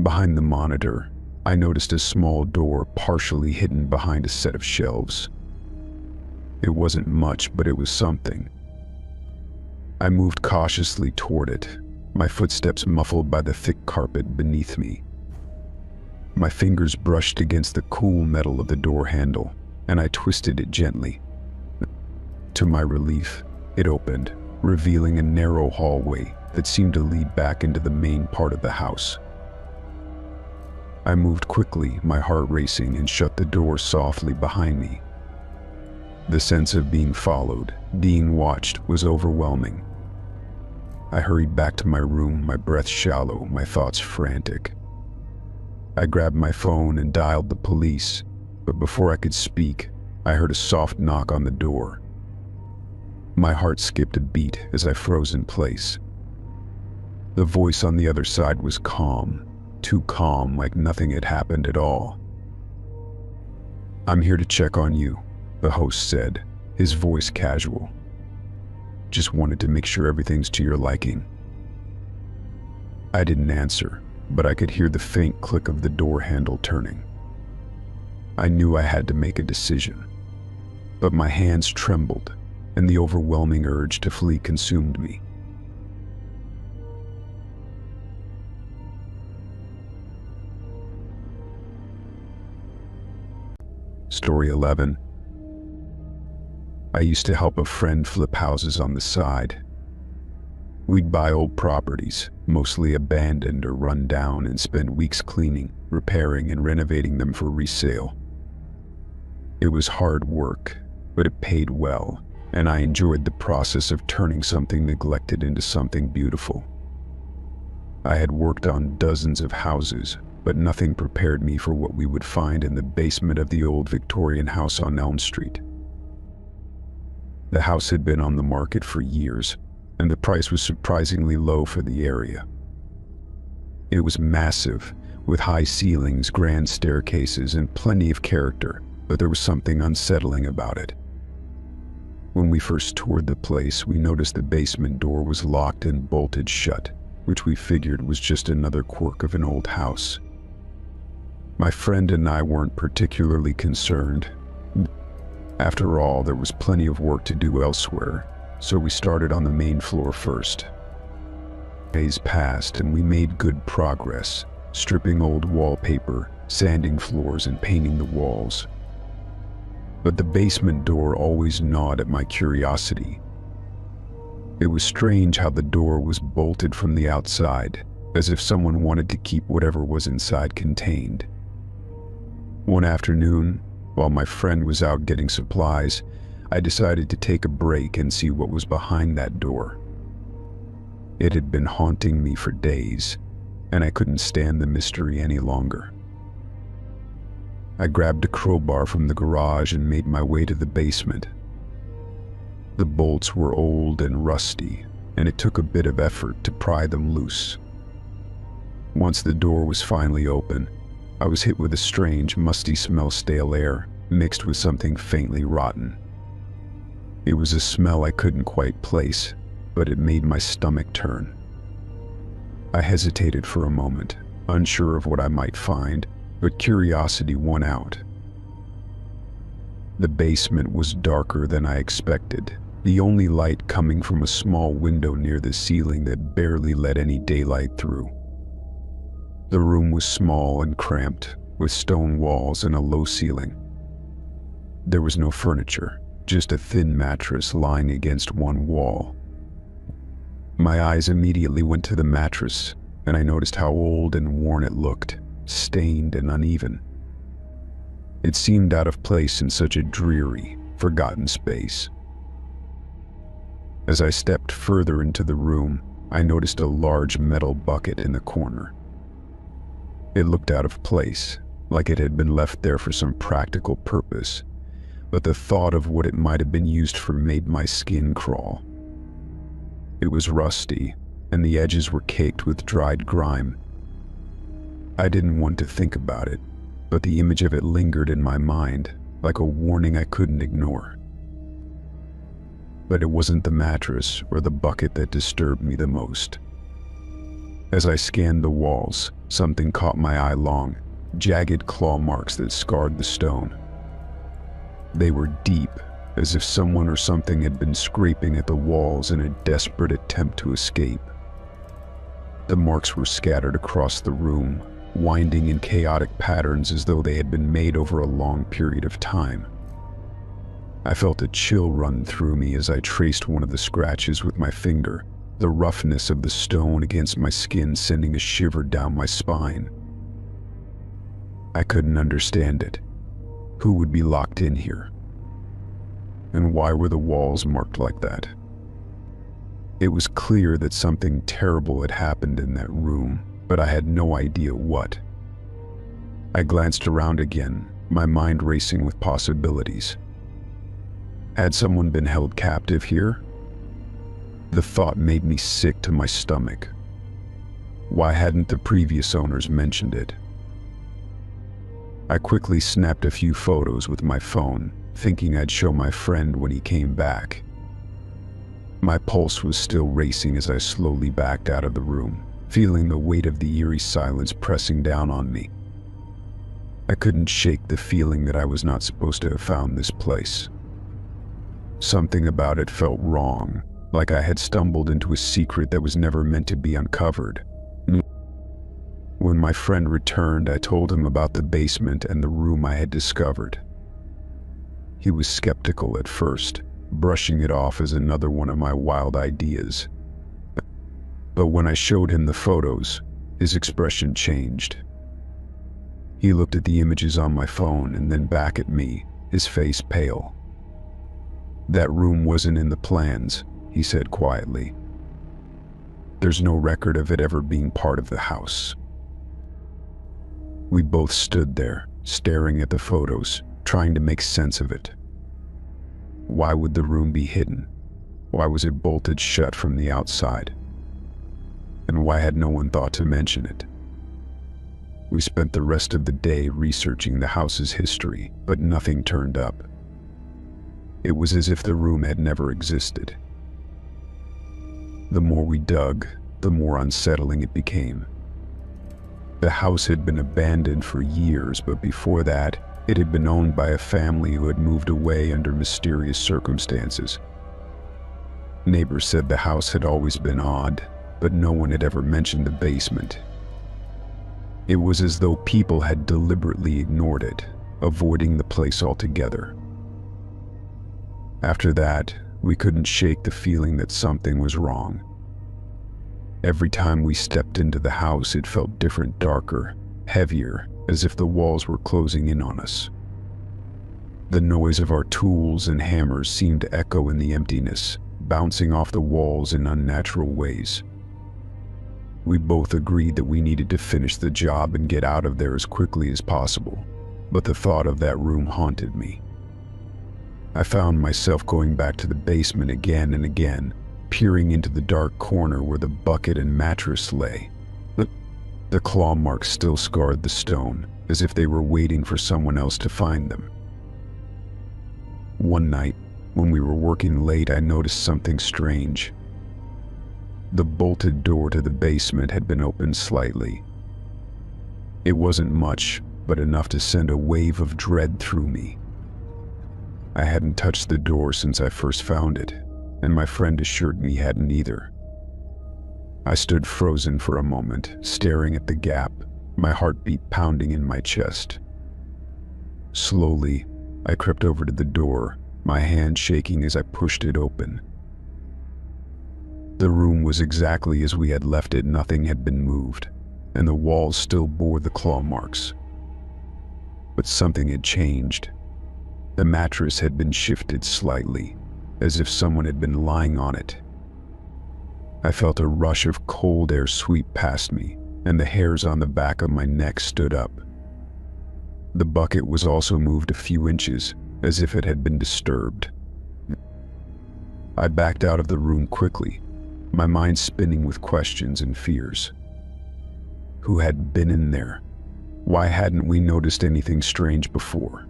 Speaker 1: Behind the monitor, I noticed a small door partially hidden behind a set of shelves. It wasn't much, but it was something. I moved cautiously toward it, my footsteps muffled by the thick carpet beneath me. My fingers brushed against the cool metal of the door handle, and I twisted it gently. To my relief, it opened, revealing a narrow hallway that seemed to lead back into the main part of the house. I moved quickly, my heart racing, and shut the door softly behind me. The sense of being followed, being watched, was overwhelming. I hurried back to my room, my breath shallow, my thoughts frantic. I grabbed my phone and dialed the police, but before I could speak, I heard a soft knock on the door. My heart skipped a beat as I froze in place. The voice on the other side was calm, too calm, like nothing had happened at all. "I'm here to check on you," the host said, his voice casual. "Just wanted to make sure everything's to your liking." I didn't answer, but I could hear the faint click of the door handle turning. I knew I had to make a decision, but my hands trembled, and the overwhelming urge to flee consumed me. Story 11. I used to help a friend flip houses on the side. We'd buy old properties, mostly abandoned or run down, and spend weeks cleaning, repairing, and renovating them for resale. It was hard work, but it paid well, and I enjoyed the process of turning something neglected into something beautiful. I had worked on dozens of houses, but nothing prepared me for what we would find in the basement of the old Victorian house on Elm Street. The house had been on the market for years, and the price was surprisingly low for the area. It was massive, with high ceilings, grand staircases, and plenty of character, but there was something unsettling about it. When we first toured the place, we noticed the basement door was locked and bolted shut, which we figured was just another quirk of an old house. My friend and I weren't particularly concerned. After all, there was plenty of work to do elsewhere, so we started on the main floor first. Days passed and we made good progress, stripping old wallpaper, sanding floors, and painting the walls. But the basement door always gnawed at my curiosity. It was strange how the door was bolted from the outside, as if someone wanted to keep whatever was inside contained. One afternoon, while my friend was out getting supplies, I decided to take a break and see what was behind that door. It had been haunting me for days, and I couldn't stand the mystery any longer. I grabbed a crowbar from the garage and made my way to the basement. The bolts were old and rusty, and it took a bit of effort to pry them loose. Once the door was finally open, I was hit with a strange, musty smell of stale air, mixed with something faintly rotten. It was a smell I couldn't quite place, but it made my stomach turn. I hesitated for a moment, unsure of what I might find, but curiosity won out. The basement was darker than I expected, the only light coming from a small window near the ceiling that barely let any daylight through. The room was small and cramped, with stone walls and a low ceiling. There was no furniture, just a thin mattress lying against one wall. My eyes immediately went to the mattress, and I noticed how old and worn it looked, stained and uneven. It seemed out of place in such a dreary, forgotten space. As I stepped further into the room, I noticed a large metal bucket in the corner. It looked out of place, like it had been left there for some practical purpose, but the thought of what it might have been used for made my skin crawl. It was rusty, and the edges were caked with dried grime. I didn't want to think about it, but the image of it lingered in my mind, like a warning I couldn't ignore. But it wasn't the mattress or the bucket that disturbed me the most. As I scanned the walls, something caught my eye: long, jagged claw marks that scarred the stone. They were deep, as if someone or something had been scraping at the walls in a desperate attempt to escape. The marks were scattered across the room, winding in chaotic patterns as though they had been made over a long period of time. I felt a chill run through me as I traced one of the scratches with my finger, the roughness of the stone against my skin sending a shiver down my spine. I couldn't understand it. Who would be locked in here? And why were the walls marked like that? It was clear that something terrible had happened in that room, but I had no idea what. I glanced around again, my mind racing with possibilities. Had someone been held captive here? The thought made me sick to my stomach. Why hadn't the previous owners mentioned it? I quickly snapped a few photos with my phone, thinking I'd show my friend when he came back. My pulse was still racing as I slowly backed out of the room, feeling the weight of the eerie silence pressing down on me. I couldn't shake the feeling that I was not supposed to have found this place. Something about it felt wrong, like I had stumbled into a secret that was never meant to be uncovered. When my friend returned, I told him about the basement and the room I had discovered. He was skeptical at first, brushing it off as another one of my wild ideas. But when I showed him the photos, his expression changed. He looked at the images on my phone and then back at me, his face pale. "That room wasn't in the plans," he said quietly. "There's no record of it ever being part of the house." We both stood there, staring at the photos, trying to make sense of it. Why would the room be hidden? Why was it bolted shut from the outside? And why had no one thought to mention it? We spent the rest of the day researching the house's history, but nothing turned up. It was as if the room had never existed. The more we dug, the more unsettling it became. The house had been abandoned for years, but before that, it had been owned by a family who had moved away under mysterious circumstances. Neighbors said the house had always been odd, but no one had ever mentioned the basement. It was as though people had deliberately ignored it, avoiding the place altogether. After that, we couldn't shake the feeling that something was wrong. Every time we stepped into the house, it felt different, darker, heavier, as if the walls were closing in on us. The noise of our tools and hammers seemed to echo in the emptiness, bouncing off the walls in unnatural ways. We both agreed that we needed to finish the job and get out of there as quickly as possible, but the thought of that room haunted me. I found myself going back to the basement again and again, peering into the dark corner where the bucket and mattress lay. The claw marks still scarred the stone, as if they were waiting for someone else to find them. One night, when we were working late, I noticed something strange. The bolted door to the basement had been opened slightly. It wasn't much, but enough to send a wave of dread through me. I hadn't touched the door since I first found it, and my friend assured me he hadn't either. I stood frozen for a moment, staring at the gap, my heartbeat pounding in my chest. Slowly, I crept over to the door, my hand shaking as I pushed it open. The room was exactly as we had left it. Nothing had been moved, and the walls still bore the claw marks. But something had changed. The mattress had been shifted slightly, as if someone had been lying on it. I felt a rush of cold air sweep past me, and the hairs on the back of my neck stood up. The bucket was also moved a few inches, as if it had been disturbed. I backed out of the room quickly, my mind spinning with questions and fears. Who had been in there? Why hadn't we noticed anything strange before?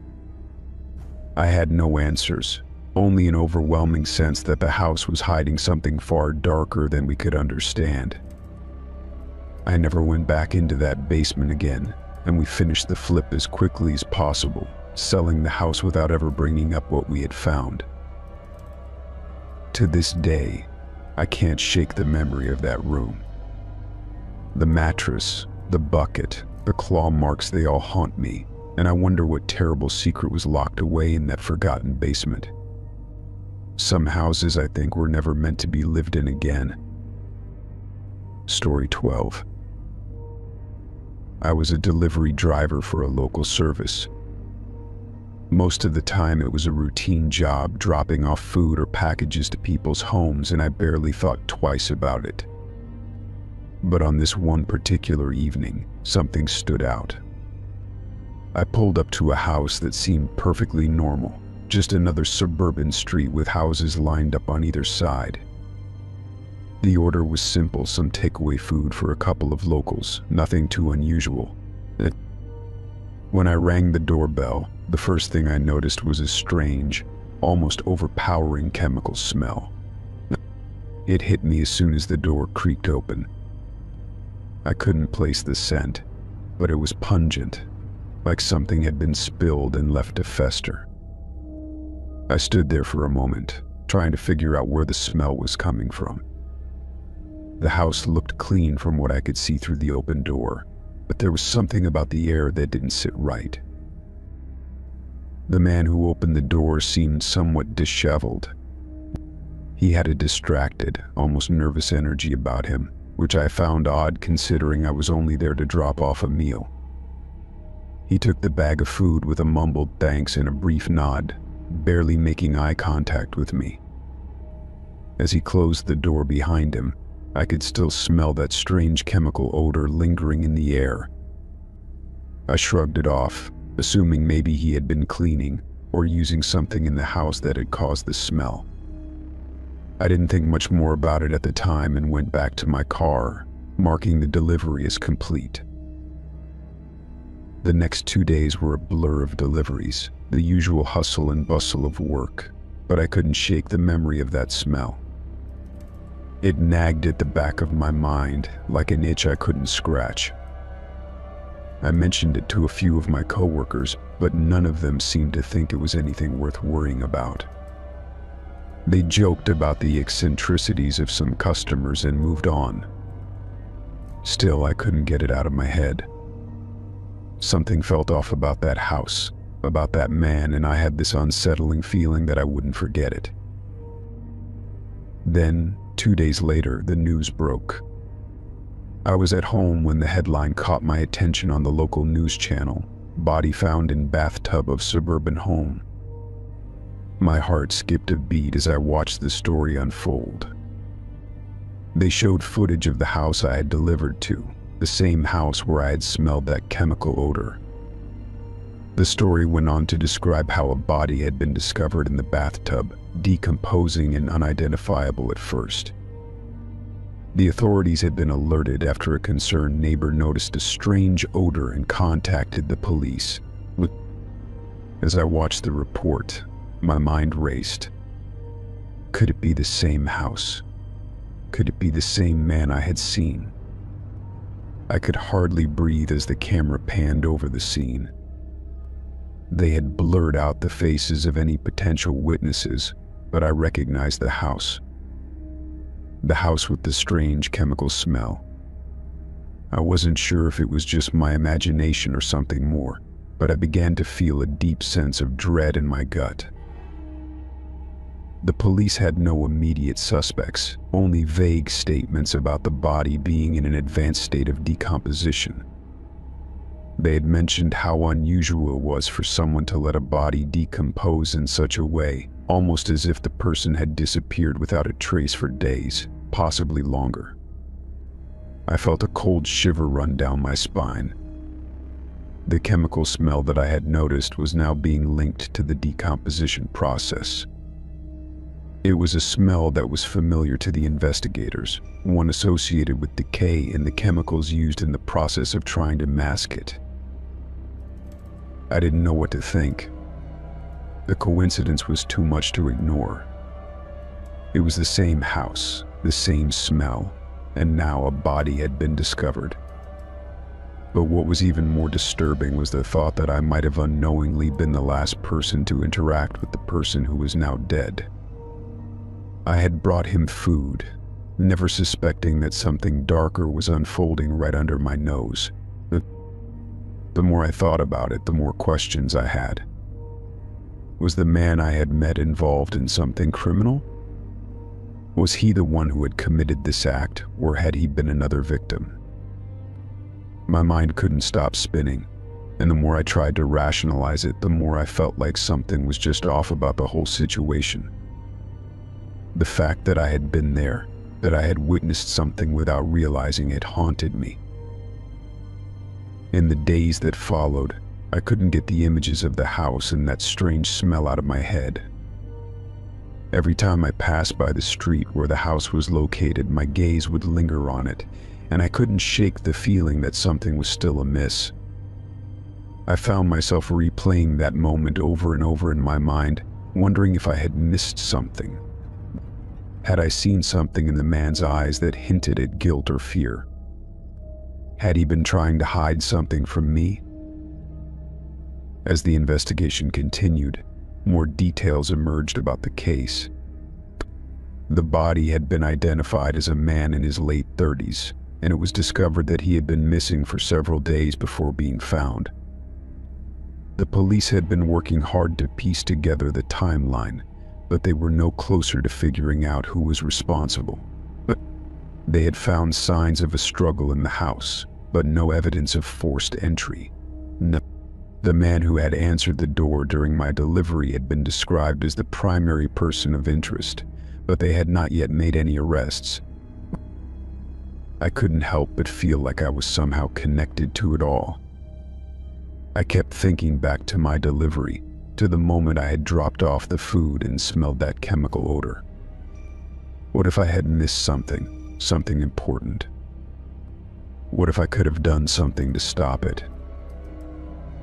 Speaker 1: I had no answers, only an overwhelming sense that the house was hiding something far darker than we could understand. I never went back into that basement again, and we finished the flip as quickly as possible, selling the house without ever bringing up what we had found. To this day, I can't shake the memory of that room. The mattress, the bucket, the claw marks, they all haunt me, and I wonder what terrible secret was locked away in that forgotten basement. Some houses, I think, were never meant to be lived in again. Story 12. I was a delivery driver for a local service. Most of the time it was a routine job, dropping off food or packages to people's homes, and I barely thought twice about it. But on this one particular evening, something stood out. I pulled up to a house that seemed perfectly normal, just another suburban street with houses lined up on either side. The order was simple, some takeaway food for a couple of locals, nothing too unusual. When I rang the doorbell, the first thing I noticed was a strange, almost overpowering chemical smell. It hit me as soon as the door creaked open. I couldn't place the scent, but it was pungent, like something had been spilled and left to fester. I stood there for a moment, trying to figure out where the smell was coming from. The house looked clean from what I could see through the open door, but there was something about the air that didn't sit right. The man who opened the door seemed somewhat disheveled. He had a distracted, almost nervous energy about him, which I found odd considering I was only there to drop off a meal. He took the bag of food with a mumbled thanks and a brief nod, barely making eye contact with me. As he closed the door behind him, I could still smell that strange chemical odor lingering in the air. I shrugged it off, assuming maybe he had been cleaning or using something in the house that had caused the smell. I didn't think much more about it at the time and went back to my car, marking the delivery as complete. The next 2 days were a blur of deliveries, the usual hustle and bustle of work, but I couldn't shake the memory of that smell. It nagged at the back of my mind like an itch I couldn't scratch. I mentioned it to a few of my coworkers, but none of them seemed to think it was anything worth worrying about. They joked about the eccentricities of some customers and moved on. Still, I couldn't get it out of my head. Something felt off about that house, about that man, and I had this unsettling feeling that I wouldn't forget it. Then, 2 days later, the news broke. I was at home when the headline caught my attention on the local news channel: "Body found in bathtub of suburban home." My heart skipped a beat as I watched the story unfold. They showed footage of the house I had delivered to, the same house where I had smelled that chemical odor. The story went on to describe how a body had been discovered in the bathtub, decomposing and unidentifiable at first. The authorities had been alerted after a concerned neighbor noticed a strange odor and contacted the police. As I watched the report, my mind raced. Could it be the same house? Could it be the same man I had seen? I could hardly breathe as the camera panned over the scene. They had blurred out the faces of any potential witnesses, but I recognized the house. The house with the strange chemical smell. I wasn't sure if it was just my imagination or something more, but I began to feel a deep sense of dread in my gut. The police had no immediate suspects, only vague statements about the body being in an advanced state of decomposition. They had mentioned how unusual it was for someone to let a body decompose in such a way, almost as if the person had disappeared without a trace for days, possibly longer. I felt a cold shiver run down my spine. The chemical smell that I had noticed was now being linked to the decomposition process. It was a smell that was familiar to the investigators, one associated with decay and the chemicals used in the process of trying to mask it. I didn't know what to think. The coincidence was too much to ignore. It was the same house, the same smell, and now a body had been discovered. But what was even more disturbing was the thought that I might have unknowingly been the last person to interact with the person who was now dead. I had brought him food, never suspecting that something darker was unfolding right under my nose. The more I thought about it, the more questions I had. Was the man I had met involved in something criminal? Was he the one who had committed this act, or had he been another victim? My mind couldn't stop spinning, and the more I tried to rationalize it, the more I felt like something was just off about the whole situation. The fact that I had been there, that I had witnessed something without realizing it, haunted me. In the days that followed, I couldn't get the images of the house and that strange smell out of my head. Every time I passed by the street where the house was located, my gaze would linger on it, and I couldn't shake the feeling that something was still amiss. I found myself replaying that moment over and over in my mind, wondering if I had missed something. Had I seen something in the man's eyes that hinted at guilt or fear? Had he been trying to hide something from me? As the investigation continued, more details emerged about the case. The body had been identified as a man in his late 30s, and it was discovered that he had been missing for several days before being found. The police had been working hard to piece together the timeline, but they were no closer to figuring out who was responsible. They had found signs of a struggle in the house, but no evidence of forced entry. The man who had answered the door during my delivery had been described as the primary person of interest, but they had not yet made any arrests. I couldn't help but feel like I was somehow connected to it all. I kept thinking back to my delivery, to the moment I had dropped off the food and smelled that chemical odor. What if I had missed something important? What if I could have done something to stop it?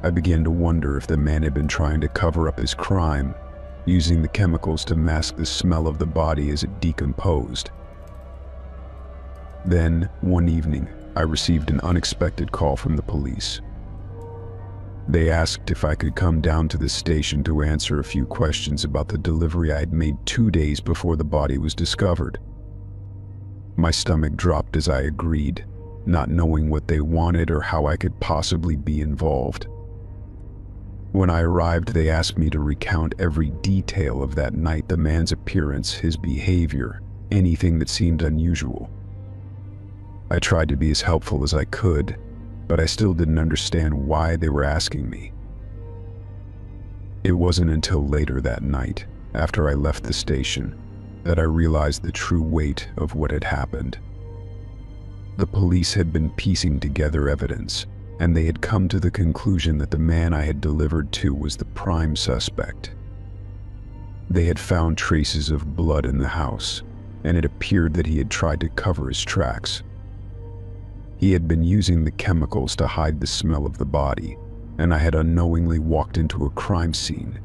Speaker 1: I began to wonder if the man had been trying to cover up his crime, using the chemicals to mask the smell of the body as it decomposed. Then, one evening, I received an unexpected call from the police. They asked if I could come down to the station to answer a few questions about the delivery I had made 2 days before the body was discovered. My stomach dropped as I agreed, not knowing what they wanted or how I could possibly be involved. When I arrived, they asked me to recount every detail of that night, the man's appearance, his behavior, anything that seemed unusual. I tried to be as helpful as I could, but I still didn't understand why they were asking me. It wasn't until later that night, after I left the station, that I realized the true weight of what had happened. The police had been piecing together evidence, and they had come to the conclusion that the man I had delivered to was the prime suspect. They had found traces of blood in the house, and it appeared that he had tried to cover his tracks. He had been using the chemicals to hide the smell of the body, and I had unknowingly walked into a crime scene.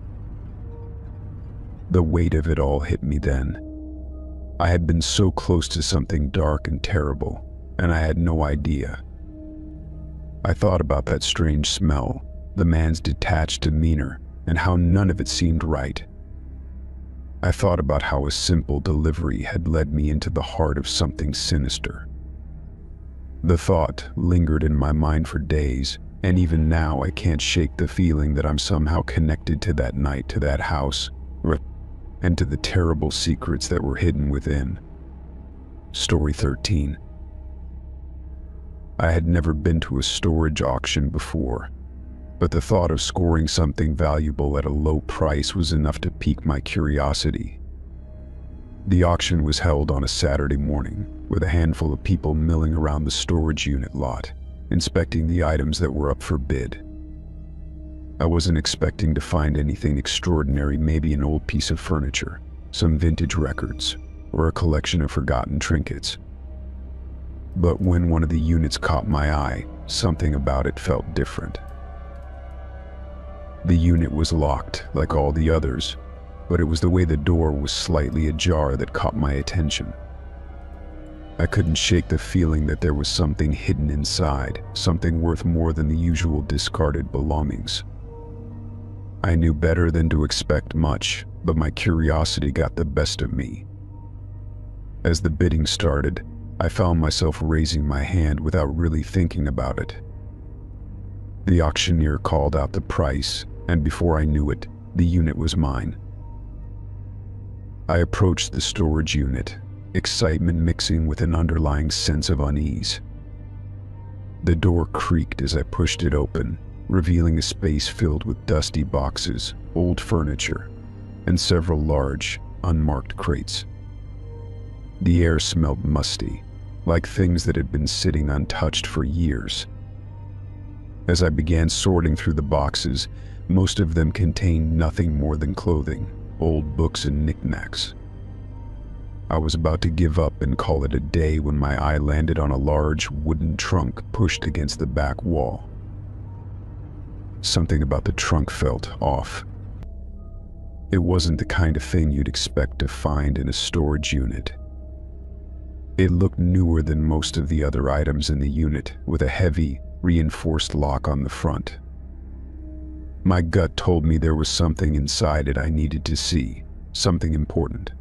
Speaker 1: The weight of it all hit me then. I had been so close to something dark and terrible, and I had no idea. I thought about that strange smell, the man's detached demeanor, and how none of it seemed right. I thought about how a simple delivery had led me into the heart of something sinister. The thought lingered in my mind for days, and even now I can't shake the feeling that I'm somehow connected to that night, to that house, and to the terrible secrets that were hidden within. Story 13. I had never been to a storage auction before, but the thought of scoring something valuable at a low price was enough to pique my curiosity. The auction was held on a Saturday morning, with a handful of people milling around the storage unit lot, inspecting the items that were up for bid. I wasn't expecting to find anything extraordinary, maybe an old piece of furniture, some vintage records, or a collection of forgotten trinkets. But when one of the units caught my eye, something about it felt different. The unit was locked, like all the others, but it was the way the door was slightly ajar that caught my attention. I couldn't shake the feeling that there was something hidden inside, something worth more than the usual discarded belongings. I knew better than to expect much, but my curiosity got the best of me. As the bidding started, I found myself raising my hand without really thinking about it. The auctioneer called out the price, and before I knew it, the unit was mine. I approached the storage unit, excitement mixing with an underlying sense of unease. The door creaked as I pushed it open, revealing a space filled with dusty boxes, old furniture, and several large, unmarked crates. The air smelled musty, like things that had been sitting untouched for years. As I began sorting through the boxes, most of them contained nothing more than clothing, old books and knickknacks. I was about to give up and call it a day when my eye landed on a large wooden trunk pushed against the back wall. Something about the trunk felt off. It wasn't the kind of thing you'd expect to find in a storage unit. It looked newer than most of the other items in the unit, with a heavy, reinforced lock on the front. My gut told me there was something inside it I needed to see, something important.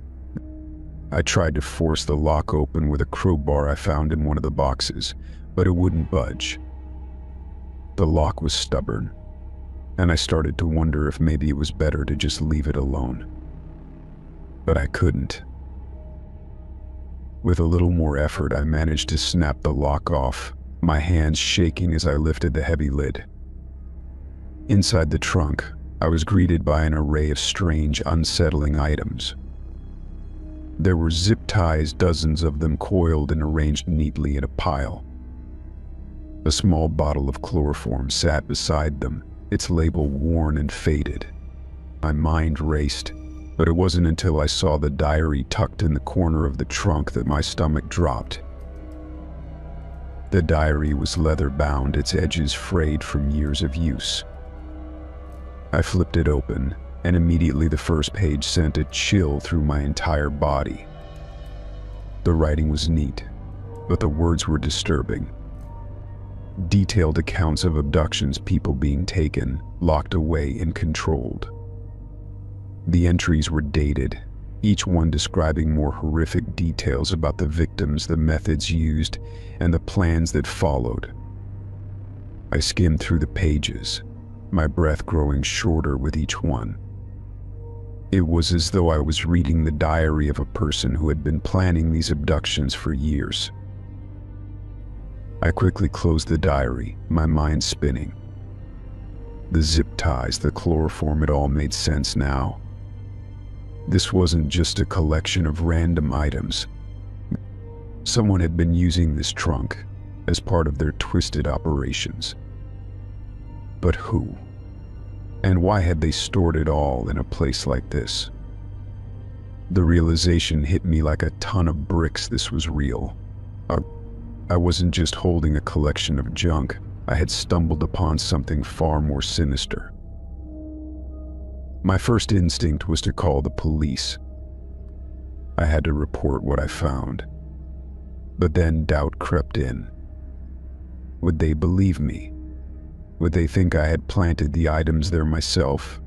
Speaker 1: I tried to force the lock open with a crowbar I found in one of the boxes, but it wouldn't budge. The lock was stubborn, and I started to wonder if maybe it was better to just leave it alone. But I couldn't. With a little more effort, I managed to snap the lock off, my hands shaking as I lifted the heavy lid. Inside the trunk, I was greeted by an array of strange, unsettling items. There were zip ties, dozens of them coiled and arranged neatly in a pile. A small bottle of chloroform sat beside them, its label worn and faded. My mind raced, but it wasn't until I saw the diary tucked in the corner of the trunk that my stomach dropped. The diary was leather-bound, its edges frayed from years of use. I flipped it open, and immediately the first page sent a chill through my entire body. The writing was neat, but the words were disturbing. Detailed accounts of abductions, people being taken, locked away, and controlled. The entries were dated, each one describing more horrific details about the victims, the methods used, and the plans that followed. I skimmed through the pages, my breath growing shorter with each one. It was as though I was reading the diary of a person who had been planning these abductions for years. I quickly closed the diary, my mind spinning. The zip ties, the chloroform, it all made sense now. This wasn't just a collection of random items. Someone had been using this trunk as part of their twisted operations. But who? And why had they stored it all in a place like this? The realization hit me like a ton of bricks. This was real. I wasn't just holding a collection of junk. I had stumbled upon something far more sinister. My first instinct was to call the police. I had to report what I found. But then doubt crept in. Would they believe me? Would they think I had planted the items there myself?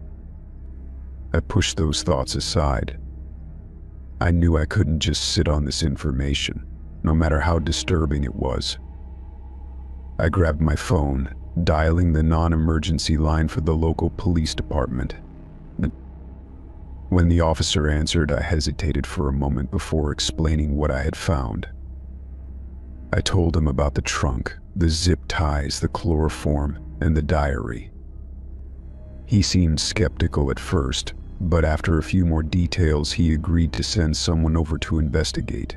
Speaker 1: I pushed those thoughts aside. I knew I couldn't just sit on this information, no matter how disturbing it was. I grabbed my phone, dialing the non-emergency line for the local police department. When the officer answered, I hesitated for a moment before explaining what I had found. I told him about the trunk, the zip ties, the chloroform, and the diary. He seemed skeptical at first, but after a few more details, he agreed to send someone over to investigate.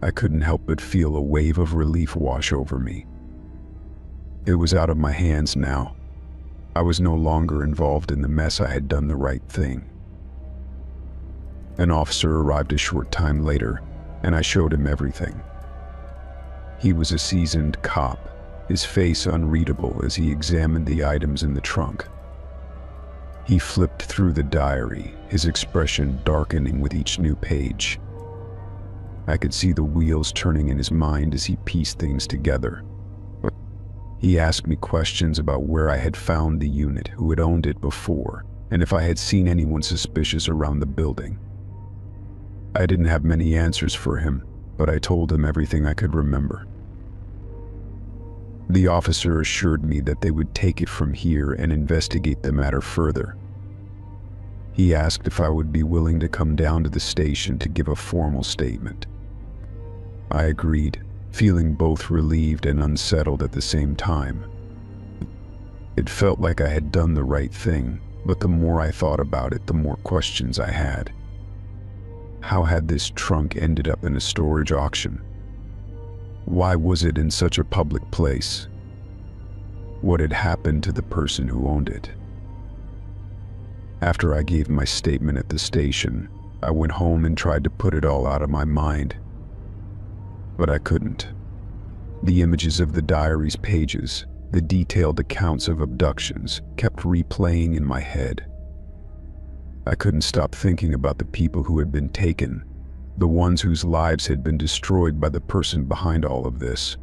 Speaker 1: I couldn't help but feel a wave of relief wash over me. It was out of my hands now. I was no longer involved in the mess. I had done the right thing. An officer arrived a short time later, and I showed him everything. He was a seasoned cop, his face unreadable as he examined the items in the trunk. He flipped through the diary, his expression darkening with each new page. I could see the wheels turning in his mind as he pieced things together. He asked me questions about where I had found the unit, who had owned it before, and if I had seen anyone suspicious around the building. I didn't have many answers for him, but I told him everything I could remember. The officer assured me that they would take it from here and investigate the matter further. He asked if I would be willing to come down to the station to give a formal statement. I agreed, feeling both relieved and unsettled at the same time. It felt like I had done the right thing, but the more I thought about it, the more questions I had. How had this trunk ended up in a storage auction? Why was it in such a public place? What had happened to the person who owned it? After I gave my statement at the station, I went home and tried to put it all out of my mind. But I couldn't. The images of the diary's pages, the detailed accounts of abductions, kept replaying in my head. I couldn't stop thinking about the people who had been taken, the ones whose lives had been destroyed by the person behind all of this.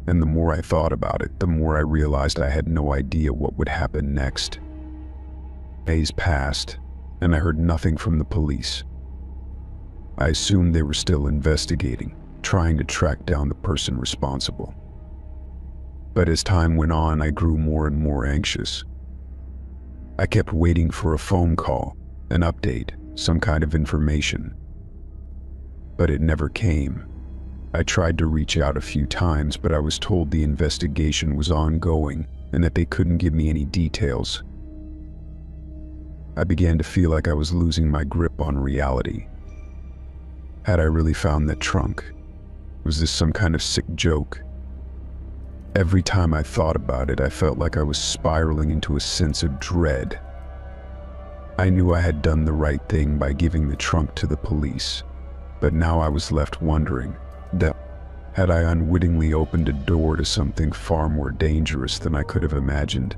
Speaker 1: And the more I thought about it, the more I realized I had no idea what would happen next. Days passed, and I heard nothing from the police. I assumed they were still investigating, trying to track down the person responsible. But as time went on, I grew more and more anxious. I kept waiting for a phone call, an update, some kind of information. But it never came. I tried to reach out a few times, but I was told the investigation was ongoing and that they couldn't give me any details. I began to feel like I was losing my grip on reality. Had I really found that trunk? Was this some kind of sick joke? Every time I thought about it, I felt like I was spiraling into a sense of dread. I knew I had done the right thing by giving the trunk to the police, but now I was left wondering that had I unwittingly opened a door to something far more dangerous than I could have imagined.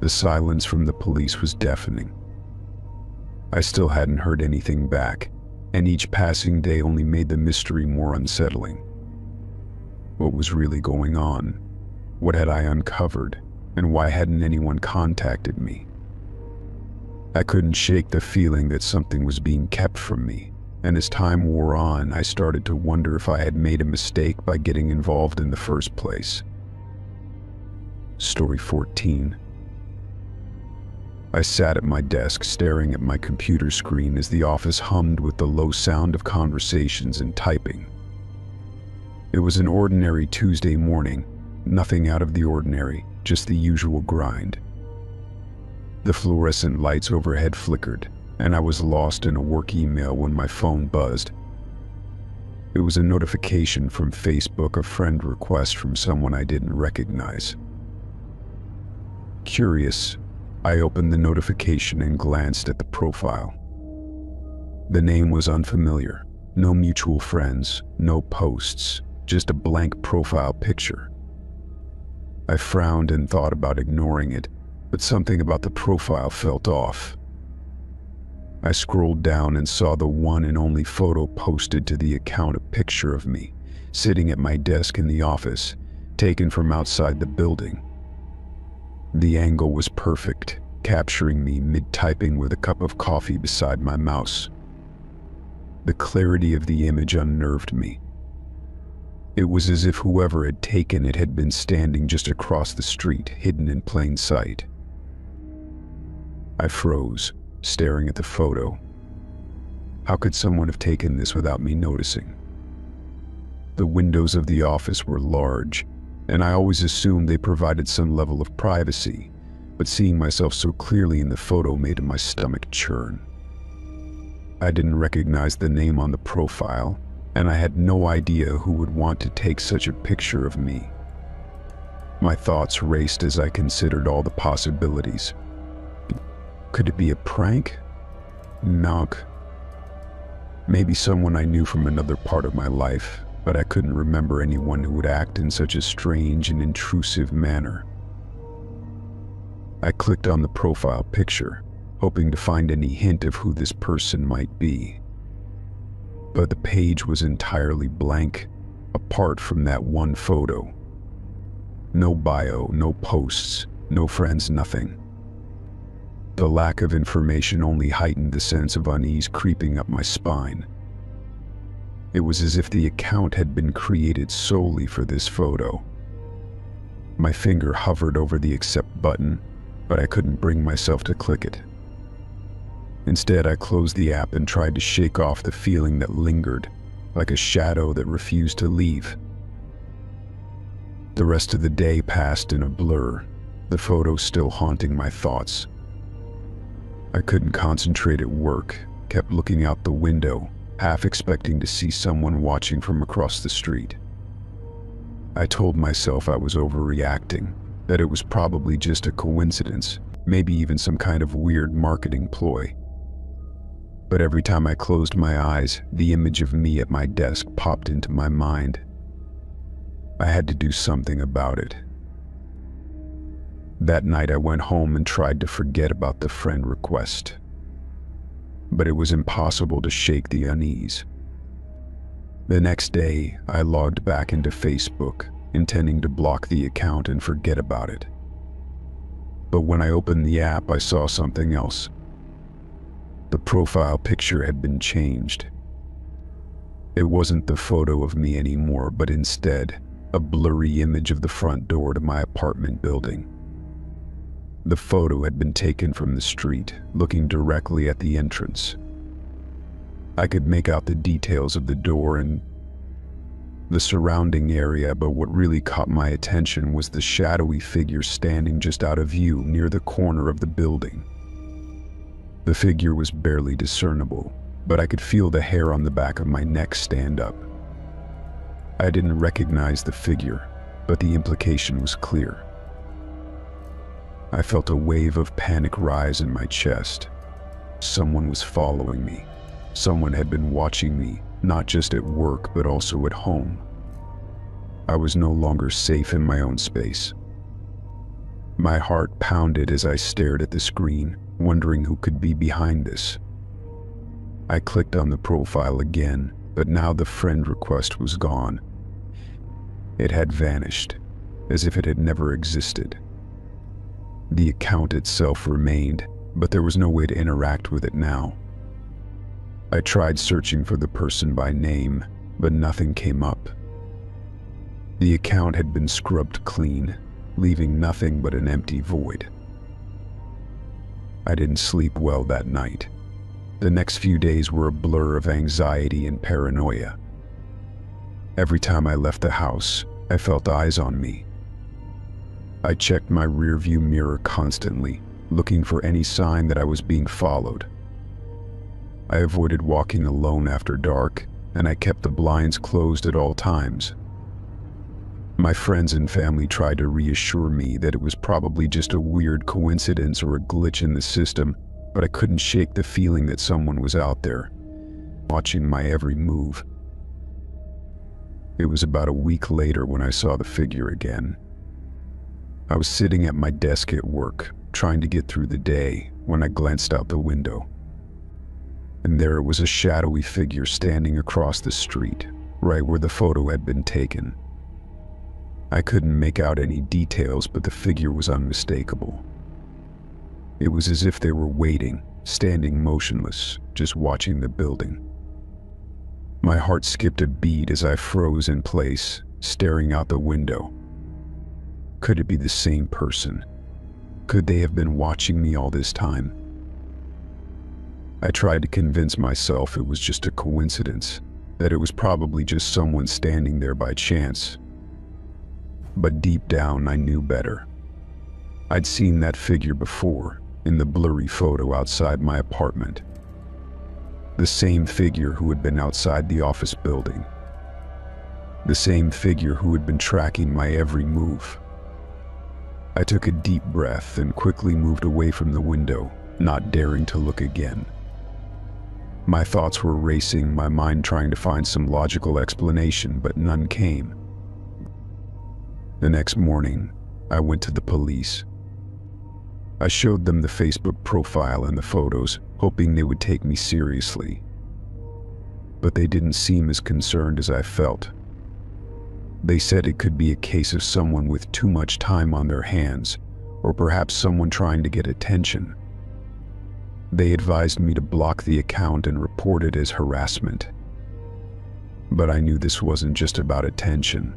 Speaker 1: The silence from the police was deafening. I still hadn't heard anything back, and each passing day only made the mystery more unsettling. What was really going on? What had I uncovered, and why hadn't anyone contacted me? I couldn't shake the feeling that something was being kept from me, and as time wore on, I started to wonder if I had made a mistake by getting involved in the first place. Story 14. I sat at my desk staring at my computer screen as the office hummed with the low sound of conversations and typing. It was an ordinary Tuesday morning, nothing out of the ordinary, just the usual grind. The fluorescent lights overhead flickered, and I was lost in a work email when my phone buzzed. It was a notification from Facebook, a friend request from someone I didn't recognize. Curious, I opened the notification and glanced at the profile. The name was unfamiliar. No mutual friends, no posts, just a blank profile picture. I frowned and thought about ignoring it, but something about the profile felt off. I scrolled down and saw the one and only photo posted to the account, a picture of me, sitting at my desk in the office, taken from outside the building. The angle was perfect, capturing me mid-typing with a cup of coffee beside my mouse. The clarity of the image unnerved me. It was as if whoever had taken it had been standing just across the street, hidden in plain sight. I froze, staring at the photo. How could someone have taken this without me noticing? The windows of the office were large, and I always assumed they provided some level of privacy, but seeing myself so clearly in the photo made my stomach churn. I didn't recognize the name on the profile, and I had no idea who would want to take such a picture of me. My thoughts raced as I considered all the possibilities. Could it be a prank? Knock. Maybe someone I knew from another part of my life, but I couldn't remember anyone who would act in such a strange and intrusive manner. I clicked on the profile picture, hoping to find any hint of who this person might be. But the page was entirely blank, apart from that one photo. No bio, no posts, no friends, nothing. The lack of information only heightened the sense of unease creeping up my spine. It was as if the account had been created solely for this photo. My finger hovered over the accept button, but I couldn't bring myself to click it. Instead, I closed the app and tried to shake off the feeling that lingered, like a shadow that refused to leave. The rest of the day passed in a blur, the photo still haunting my thoughts. I couldn't concentrate at work, kept looking out the window, half expecting to see someone watching from across the street. I told myself I was overreacting, that it was probably just a coincidence, maybe even some kind of weird marketing ploy. But every time I closed my eyes, the image of me at my desk popped into my mind. I had to do something about it. That night I went home and tried to forget about the friend request. But it was impossible to shake the unease. The next day, I logged back into Facebook, intending to block the account and forget about it. But when I opened the app, I saw something else. The profile picture had been changed. It wasn't the photo of me anymore, but instead, a blurry image of the front door to my apartment building. The photo had been taken from the street, looking directly at the entrance. I could make out the details of the door and the surrounding area, but what really caught my attention was the shadowy figure standing just out of view near the corner of the building. The figure was barely discernible, but I could feel the hair on the back of my neck stand up. I didn't recognize the figure, but the implication was clear. I felt a wave of panic rise in my chest. Someone was following me. Someone had been watching me, not just at work, but also at home. I was no longer safe in my own space. My heart pounded as I stared at the screen, wondering who could be behind this. I clicked on the profile again, but now the friend request was gone. It had vanished, as if it had never existed. The account itself remained, but there was no way to interact with it now. I tried searching for the person by name, but nothing came up. The account had been scrubbed clean, leaving nothing but an empty void. I didn't sleep well that night. The next few days were a blur of anxiety and paranoia. Every time I left the house, I felt eyes on me. I checked my rearview mirror constantly, looking for any sign that I was being followed. I avoided walking alone after dark, and I kept the blinds closed at all times. My friends and family tried to reassure me that it was probably just a weird coincidence or a glitch in the system, but I couldn't shake the feeling that someone was out there, watching my every move. It was about a week later when I saw the figure again. I was sitting at my desk at work, trying to get through the day, when I glanced out the window. And there was a shadowy figure standing across the street, right where the photo had been taken. I couldn't make out any details, but the figure was unmistakable. It was as if they were waiting, standing motionless, just watching the building. My heart skipped a beat as I froze in place, staring out the window. Could it be the same person? Could they have been watching me all this time? I tried to convince myself it was just a coincidence, that it was probably just someone standing there by chance. But deep down, I knew better. I'd seen that figure before, in the blurry photo outside my apartment. The same figure who had been outside the office building. The same figure who had been tracking my every move. I took a deep breath and quickly moved away from the window, not daring to look again. My thoughts were racing, my mind trying to find some logical explanation, but none came. The next morning, I went to the police. I showed them the Facebook profile and the photos, hoping they would take me seriously. But they didn't seem as concerned as I felt. They said it could be a case of someone with too much time on their hands, or perhaps someone trying to get attention. They advised me to block the account and report it as harassment. But I knew this wasn't just about attention.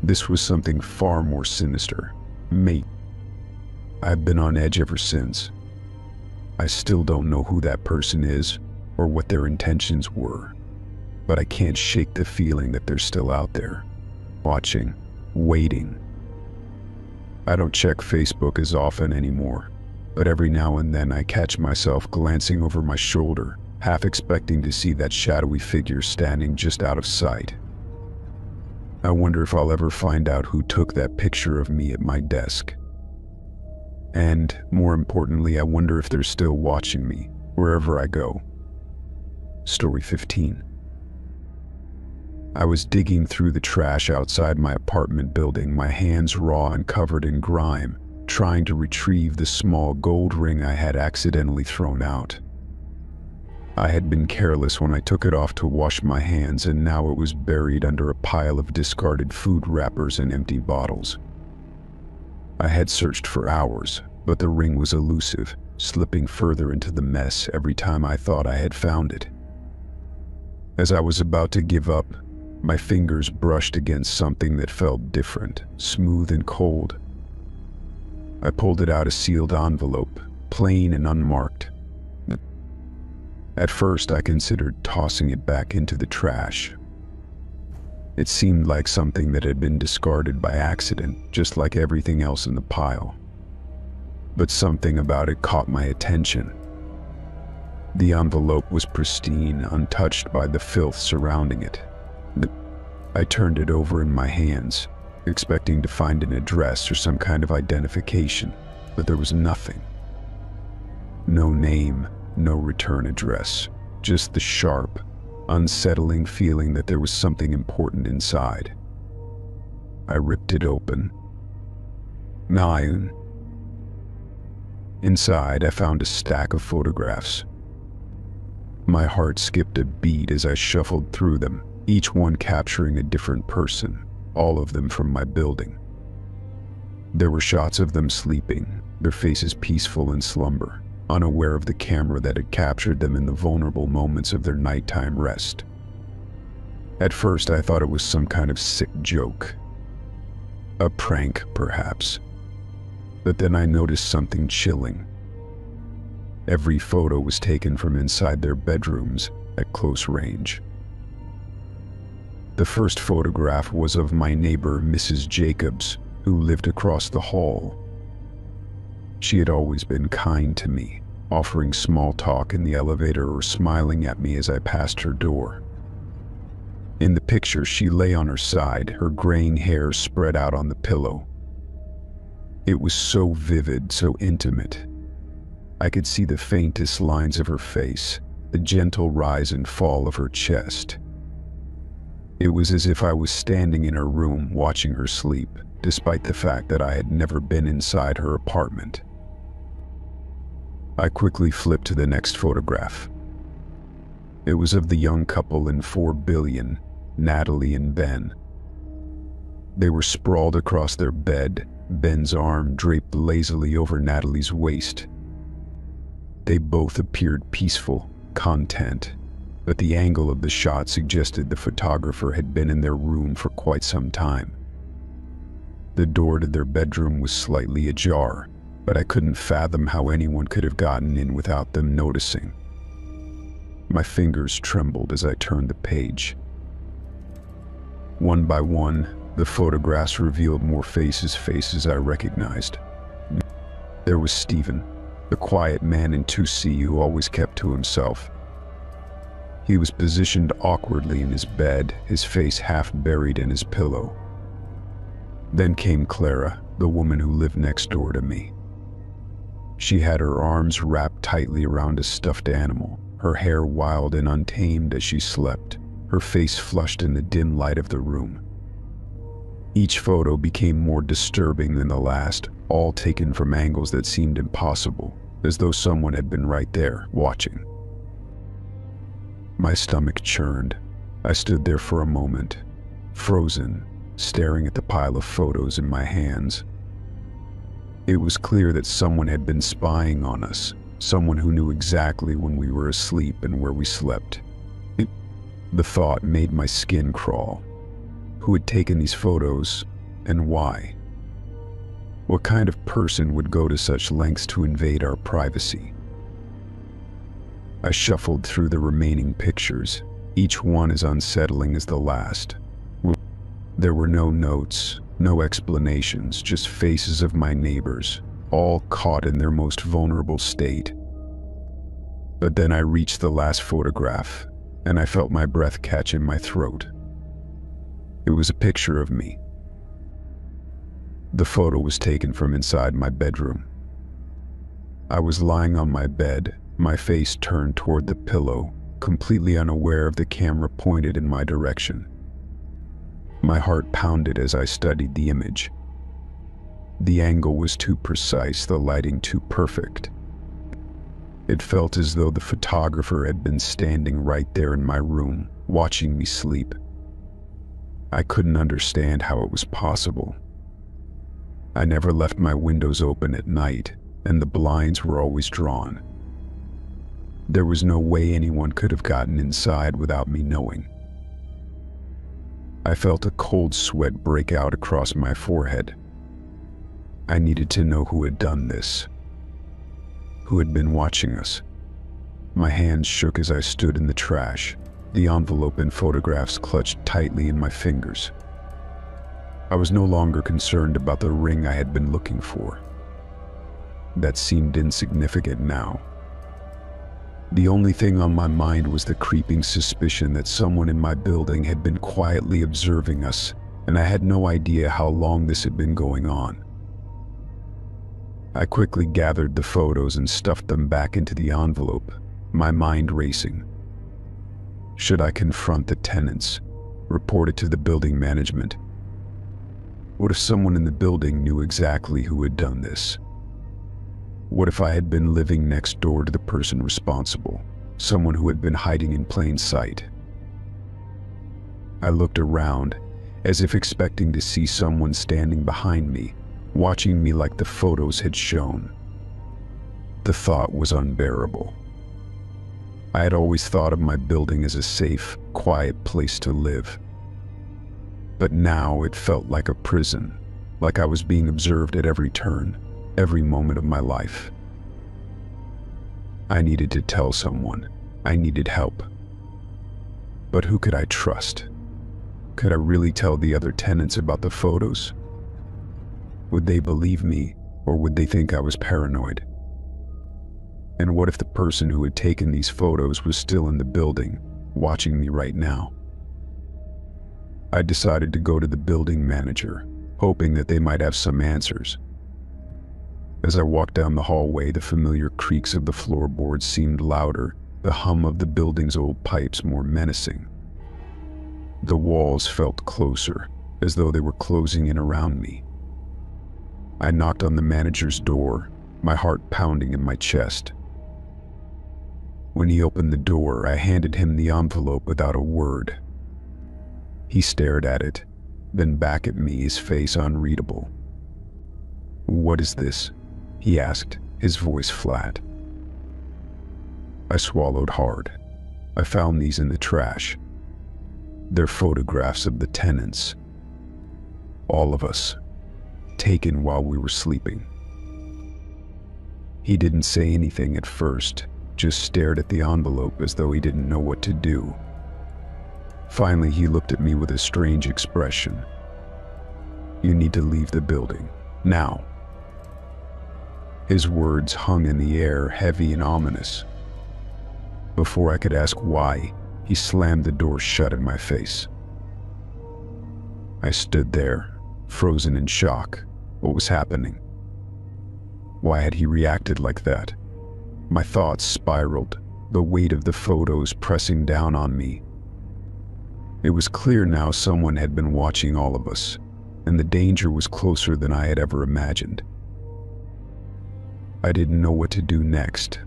Speaker 1: This was something far more sinister. Mate. I've been on edge ever since. I still don't know who that person is or what their intentions were, but I can't shake the feeling that they're still out there, watching, waiting. I don't check Facebook as often anymore, but every now and then I catch myself glancing over my shoulder, half expecting to see that shadowy figure standing just out of sight. I wonder if I'll ever find out who took that picture of me at my desk. And, more importantly, I wonder if they're still watching me, wherever I go. Story 15. I was digging through the trash outside my apartment building, my hands raw and covered in grime, trying to retrieve the small gold ring I had accidentally thrown out. I had been careless when I took it off to wash my hands, and now it was buried under a pile of discarded food wrappers and empty bottles. I had searched for hours, but the ring was elusive, slipping further into the mess every time I thought I had found it. As I was about to give up, my fingers brushed against something that felt different, smooth and cold. I pulled it out, a sealed envelope, plain and unmarked. At first, I considered tossing it back into the trash. It seemed like something that had been discarded by accident, just like everything else in the pile. But something about it caught my attention. The envelope was pristine, untouched by the filth surrounding it. I turned it over in my hands, expecting to find an address or some kind of identification, but there was nothing. No name, no return address, just the sharp, unsettling feeling that there was something important inside. I ripped it open. Nine. Inside, I found a stack of photographs. My heart skipped a beat as I shuffled through them, each one capturing a different person, all of them from my building. There were shots of them sleeping, their faces peaceful in slumber, unaware of the camera that had captured them in the vulnerable moments of their nighttime rest. At first, I thought it was some kind of sick joke. A prank, perhaps. But then I noticed something chilling. Every photo was taken from inside their bedrooms at close range. The first photograph was of my neighbor, Mrs. Jacobs, who lived across the hall. She had always been kind to me, offering small talk in the elevator or smiling at me as I passed her door. In the picture, she lay on her side, her graying hair spread out on the pillow. It was so vivid, so intimate. I could see the faintest lines of her face, the gentle rise and fall of her chest. It was as if I was standing in her room watching her sleep, despite the fact that I had never been inside her apartment. I quickly flipped to the next photograph. It was of the young couple in 4 billion, Natalie and Ben. They were sprawled across their bed, Ben's arm draped lazily over Natalie's waist. They both appeared peaceful, content, but the angle of the shot suggested the photographer had been in their room for quite some time. The door to their bedroom was slightly ajar, but I couldn't fathom how anyone could have gotten in without them noticing. My fingers trembled as I turned the page. One by one, the photographs revealed more faces I recognized. There was Stephen, the quiet man in 2C who always kept to himself. He was positioned awkwardly in his bed, his face half buried in his pillow. Then came Clara, the woman who lived next door to me. She had her arms wrapped tightly around a stuffed animal, her hair wild and untamed as she slept, her face flushed in the dim light of the room. Each photo became more disturbing than the last, all taken from angles that seemed impossible, as though someone had been right there, watching. My stomach churned. I stood there for a moment, frozen, staring at the pile of photos in my hands. It was clear that someone had been spying on us, someone who knew exactly when we were asleep and where we slept. The thought made my skin crawl. Who had taken these photos, and why? What kind of person would go to such lengths to invade our privacy? I shuffled through the remaining pictures, each one as unsettling as the last. There were no notes, no explanations, just faces of my neighbors, all caught in their most vulnerable state. But then I reached the last photograph, and I felt my breath catch in my throat. It was a picture of me. The photo was taken from inside my bedroom. I was lying on my bed, my face turned toward the pillow, completely unaware of the camera pointed in my direction. My heart pounded as I studied the image. The angle was too precise, the lighting too perfect. It felt as though the photographer had been standing right there in my room, watching me sleep. I couldn't understand how it was possible. I never left my windows open at night, and the blinds were always drawn. There was no way anyone could have gotten inside without me knowing. I felt a cold sweat break out across my forehead. I needed to know who had done this, who had been watching us. My hands shook as I stood in the trash, the envelope and photographs clutched tightly in my fingers. I was no longer concerned about the ring I had been looking for. That seemed insignificant now. The only thing on my mind was the creeping suspicion that someone in my building had been quietly observing us, and I had no idea how long this had been going on. I quickly gathered the photos and stuffed them back into the envelope, my mind racing. Should I confront the tenants, report it to the building management? What if someone in the building knew exactly who had done this? What if I had been living next door to the person responsible, someone who had been hiding in plain sight? I looked around, as if expecting to see someone standing behind me, watching me like the photos had shown. The thought was unbearable. I had always thought of my building as a safe, quiet place to live. But now it felt like a prison, like I was being observed at every turn, every moment of my life. I needed to tell someone. I needed help. But who could I trust? Could I really tell the other tenants about the photos? Would they believe me, or would they think I was paranoid? And what if the person who had taken these photos was still in the building, watching me right now? I decided to go to the building manager, hoping that they might have some answers. As I walked down the hallway, the familiar creaks of the floorboards seemed louder, the hum of the building's old pipes more menacing. The walls felt closer, as though they were closing in around me. I knocked on the manager's door, my heart pounding in my chest. When he opened the door, I handed him the envelope without a word. He stared at it, then back at me, his face unreadable. "What is this?" he asked, his voice flat. I swallowed hard. I found these in the trash. They're photographs of the tenants. All of us, taken while we were sleeping. He didn't say anything at first, just stared at the envelope as though he didn't know what to do. Finally, he looked at me with a strange expression. "You need to leave the building, now." His words hung in the air, heavy and ominous. Before I could ask why, he slammed the door shut in my face. I stood there, frozen in shock. What was happening? Why had he reacted like that? My thoughts spiraled, the weight of the photos pressing down on me. It was clear now someone had been watching all of us, and the danger was closer than I had ever imagined. I didn't know what to do next,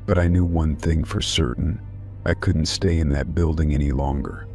Speaker 1: but I knew one thing for certain. I couldn't stay in that building any longer.